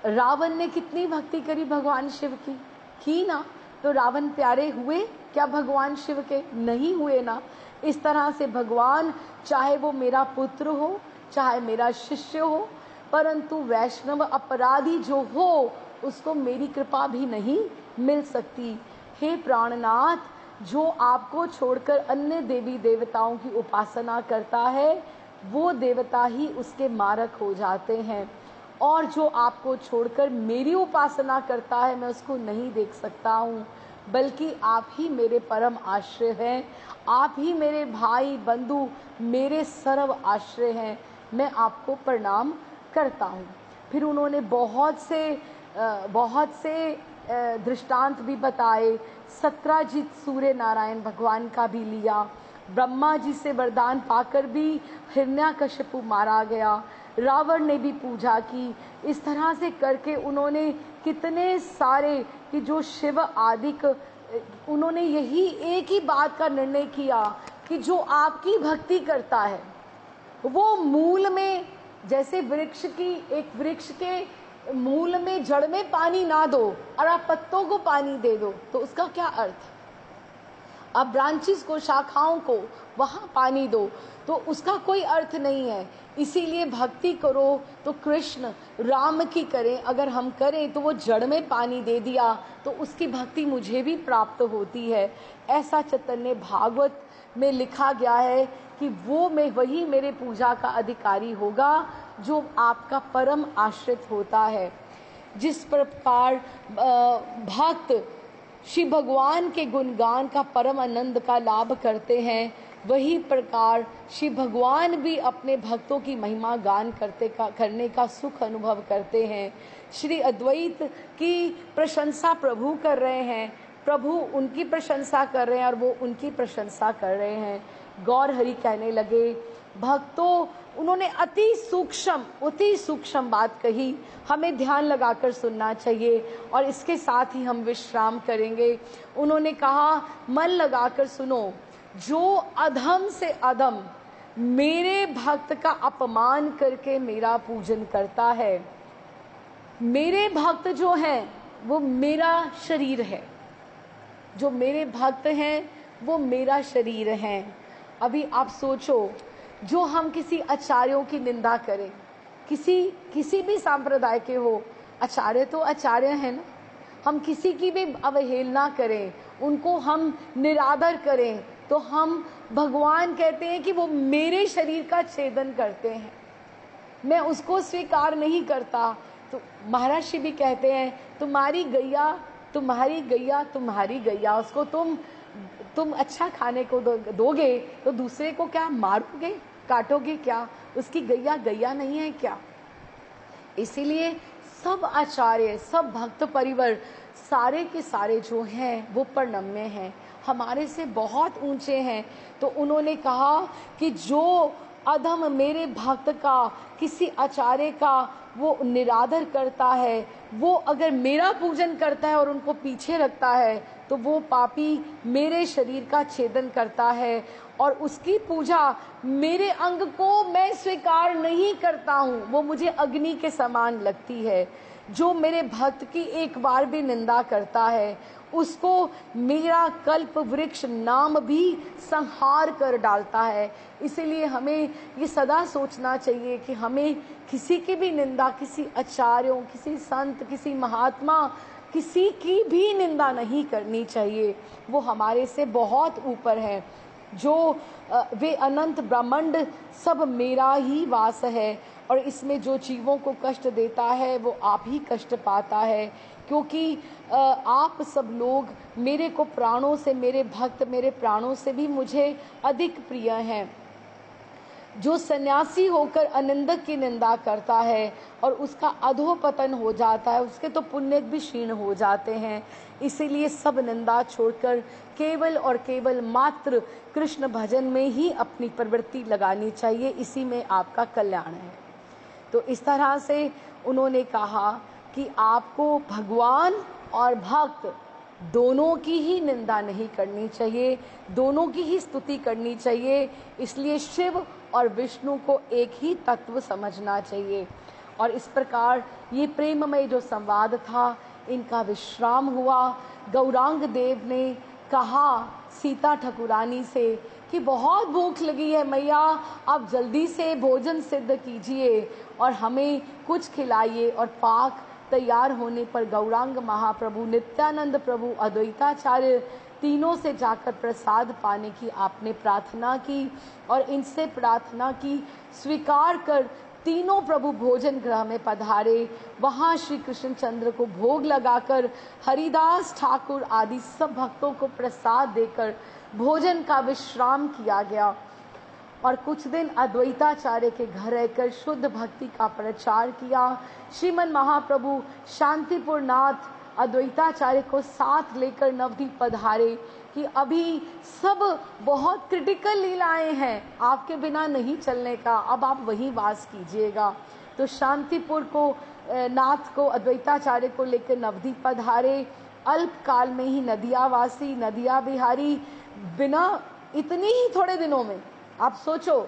रावण ने कितनी भक्ति करी भगवान शिव की ना, तो रावण प्यारे हुए क्या भगवान शिव के? नहीं हुए ना। इस तरह से भगवान, चाहे वो मेरा पुत्र हो, चाहे मेरा शिष्य हो, परंतु वैष्णव अपराधी जो हो उसको मेरी कृपा भी नहीं मिल सकती। हे प्राणनाथ, जो आपको छोड़कर अन्य देवी देवताओं की उपासना करता है वो देवता ही उसके मारक हो जाते हैं, और जो आपको छोड़कर मेरी उपासना करता है मैं उसको नहीं देख सकता हूँ, बल्कि आप ही मेरे परम आश्रय हैं, आप ही मेरे भाई बंधु, मेरे सर्व आश्रय हैं। मैं आपको प्रणाम करता हूँ। फिर उन्होंने बहुत से दृष्टांत भी बताए। सत्राजित सूर्य नारायण भगवान का भी लिया। ब्रह्मा जी से वरदान पाकर भी हिरण्याकश्यपु मारा गया। रावण ने भी पूजा की। इस तरह से करके उन्होंने कितने सारे कि जो शिव आदिक, उन्होंने यही एक ही बात का निर्णय किया कि जो आपकी भक्ति करता है वो मूल में, जैसे एक वृक्ष के मूल में, जड़ में पानी ना दो और आप पत्तों को पानी दे दो तो उसका क्या अर्थ? आप ब्रांचेस को, शाखाओं को वहां पानी दो तो उसका कोई अर्थ नहीं है। इसीलिए भक्ति करो तो कृष्ण राम की करें, अगर हम करें तो वो जड़ में पानी दे दिया तो उसकी भक्ति मुझे भी प्राप्त होती है। ऐसा चैतन्य भागवत में लिखा गया है कि वही मेरे पूजा का अधिकारी होगा जो आपका परम आश्रित होता है। जिस प्रकार भक्त श्री भगवान के गुणगान का परम आनंद का लाभ करते हैं, वही प्रकार श्री भगवान भी अपने भक्तों की महिमा गान करने का सुख अनुभव करते हैं। श्री अद्वैत की प्रशंसा प्रभु कर रहे हैं, प्रभु उनकी प्रशंसा कर रहे हैं और वो उनकी प्रशंसा कर रहे हैं। गौर हरि कहने लगे, भक्तों, उन्होंने अति सूक्ष्म बात कही, हमें ध्यान लगाकर सुनना चाहिए और इसके साथ ही हम विश्राम करेंगे। उन्होंने कहा, मन लगाकर सुनो, जो अधम से अधम मेरे भक्त का अपमान करके मेरा पूजन करता है, मेरे भक्त जो हैं वो मेरा शरीर है, जो मेरे भक्त हैं वो मेरा शरीर है। अभी आप सोचो, जो हम किसी आचार्यों की निंदा करें, किसी भी संप्रदाय के हो, आचार्य तो आचार्य है ना, हम किसी की भी अवहेलना करें, उनको हम निरादर करें, तो हम भगवान कहते हैं कि वो मेरे शरीर का छेदन करते हैं, मैं उसको स्वीकार नहीं करता। तो महाराज श्री भी कहते हैं, तुम्हारी गैया तुम्हारी गैया तुम्हारी गैया, उसको तुम अच्छा खाने को दोगे तो दूसरे को क्या मारोगे, काटोगे क्या? उसकी गैया गैया नहीं है क्या? इसीलिए सब आचार्य, सब भक्त परिवार, सारे के सारे जो हैं वो प्रणम्य हैं, हमारे से बहुत ऊंचे हैं। तो उन्होंने कहा कि जो अधम मेरे भक्त का, किसी आचार्य का वो निरादर करता है, वो अगर मेरा पूजन करता है और उनको पीछे रखता है, तो वो पापी मेरे शरीर का छेदन करता है और उसकी पूजा मेरे अंग को मैं स्वीकार नहीं करता हूँ, वो मुझे अग्नि के समान लगती है। जो मेरे भक्त की एक बार भी निंदा करता है, उसको मेरा कल्प वृक्ष नाम भी संहार कर डालता है। इसीलिए हमें ये सदा सोचना चाहिए कि हमें किसी की भी निंदा, किसी आचार्यों, किसी संत, किसी महात्मा, किसी की भी निंदा नहीं करनी चाहिए। वो हमारे से बहुत ऊपर है। जो वे अनंत ब्रह्मांड सब मेरा ही वास है और इसमें जो जीवों को कष्ट देता है वो आप ही कष्ट पाता है, क्योंकि आप सब लोग मेरे को प्राणों से, मेरे भक्त मेरे प्राणों से भी मुझे अधिक प्रिय हैं। जो सन्यासी होकर अनिंदक की निंदा करता है और उसका अधोपतन हो जाता है, उसके तो पुण्य भी क्षीण हो जाते हैं। इसीलिए सब निंदा छोड़कर केवल और केवल मात्र कृष्ण भजन में ही अपनी प्रवृत्ति लगानी चाहिए, इसी में आपका कल्याण है। तो इस तरह से उन्होंने कहा कि आपको भगवान और भक्त दोनों की ही निंदा नहीं करनी चाहिए, दोनों की ही स्तुति करनी चाहिए। इसलिए शिव और विष्णु को एक ही तत्व समझना चाहिए। और इस प्रकार ये प्रेममय जो संवाद था, इनका विश्राम हुआ। गौरांग देव ने कहा सीता ठाकुरानी से कि बहुत भूख लगी है मैया, आप जल्दी से भोजन सिद्ध कीजिए और हमें कुछ खिलाइए। और पाक तैयार होने पर गौरांग महाप्रभु, नित्यानंद प्रभु, अद्वैताचार्य तीनों से जाकर प्रसाद पाने की आपने प्रार्थना की और इनसे प्रार्थना की, स्वीकार कर तीनों प्रभु भोजन गृह में पधारे। वहाँ श्री कृष्ण चंद्र को भोग लगाकर हरिदास ठाकुर आदि सब भक्तों को प्रसाद देकर भोजन का विश्राम किया गया। और कुछ दिन अद्वैताचार्य के घर रहकर शुद्ध भक्ति का प्रचार किया। श्रीमन महाप्रभु शांतिपुर नाथ अद्वैताचार्य को साथ लेकर नवद्वीप पधारे कि अभी सब बहुत क्रिटिकल लीलाएं हैं, आपके बिना नहीं चलने का, अब आप वहीं वास कीजिएगा। तो शांतिपुर को नाथ को, अद्वैताचार्य को लेकर नवद्वीप पधारे। अल्प काल में ही नदिया वासी, नदिया बिहारी, बिना इतनी ही थोड़े दिनों में, आप सोचो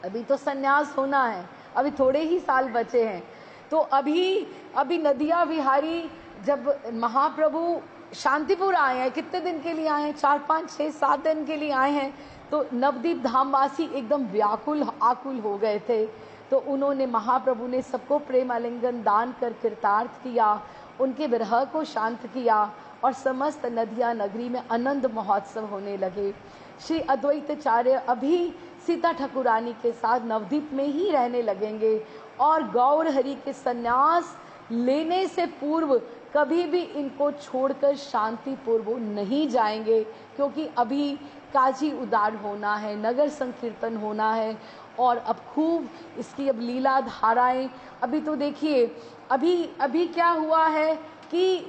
अभी तो संन्यास होना है, अभी थोड़े ही साल बचे हैं, तो अभी नदिया बिहारी जब महाप्रभु शांतिपुर आए हैं, कितने दिन के लिए आए हैं? 4, 5, 6, 7 दिन के लिए आए हैं। तो नवद्वीप धामवासी एकदम व्याकुल आकुल हो गए थे। तो उन्होंने, महाप्रभु ने सबको प्रेम आलिंगन दान कर कृतार्थ किया, उनके विरह को शांत किया और समस्त नदिया नगरी में आनंद महोत्सव होने लगे। श्री अद्वैताचार्य अभी सीता ठाकुरानी के साथ नवद्वीप में ही रहने लगेंगे और गौर हरि के संन्यास लेने से पूर्व कभी भी इनको छोड़कर शांतिपूर्वक वो नहीं जाएंगे, क्योंकि अभी काजी उदार होना है, नगर संकीर्तन होना है, और अब खूब इसकी अब लीला धाराएं। अभी तो देखिए अभी क्या हुआ है कि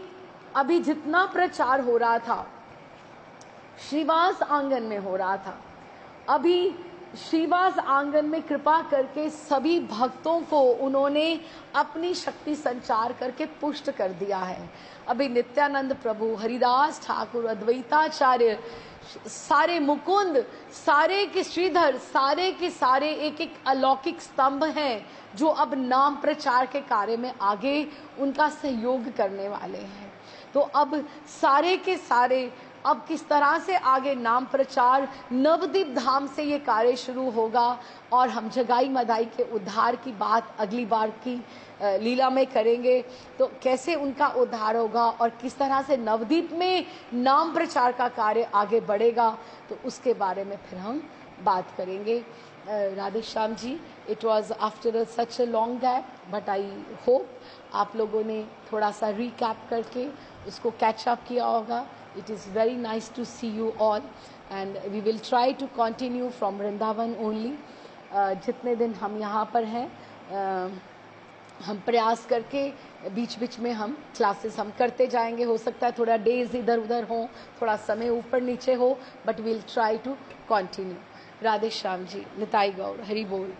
अभी जितना प्रचार हो रहा था श्रीवास आंगन में हो रहा था, अभी श्रीवास आंगन में कृपा करके सभी भक्तों को उन्होंने अपनी शक्ति संचार करके पुष्ट कर दिया है। अभी नित्यानंद प्रभु, हरिदास ठाकुर, अद्वैताचार्य, सारे मुकुंद, सारे के श्रीधर, सारे के सारे एक एक अलौकिक स्तंभ हैं जो अब नाम प्रचार के कार्य में आगे उनका सहयोग करने वाले हैं। तो अब सारे के सारे अब किस तरह से आगे नाम प्रचार, नवदीप धाम से ये कार्य शुरू होगा, और हम जगाई मदाई के उद्धार की बात अगली बार की लीला में करेंगे। तो कैसे उनका उद्धार होगा और किस तरह से नवदीप में नाम प्रचार का कार्य आगे बढ़ेगा, तो उसके बारे में फिर हम बात करेंगे। Radhe Shyam ji, it was after such a long gap, but I hope आप लोगों ने थोड़ा सा रिकैप करके उसको कैच अप किया होगा। It is very nice to see you all, and we will try to continue from Vrindavan only. जितने दिन हम यहाँ पर हैं हम प्रयास करके बीच बीच में हम क्लासेस हम करते जाएंगे। हो सकता है थोड़ा डेज इधर उधर हो, थोड़ा समय ऊपर नीचे हो, but we'll try to continue. Radhe Shyam ji, Nitai Gaur, Hari बोल।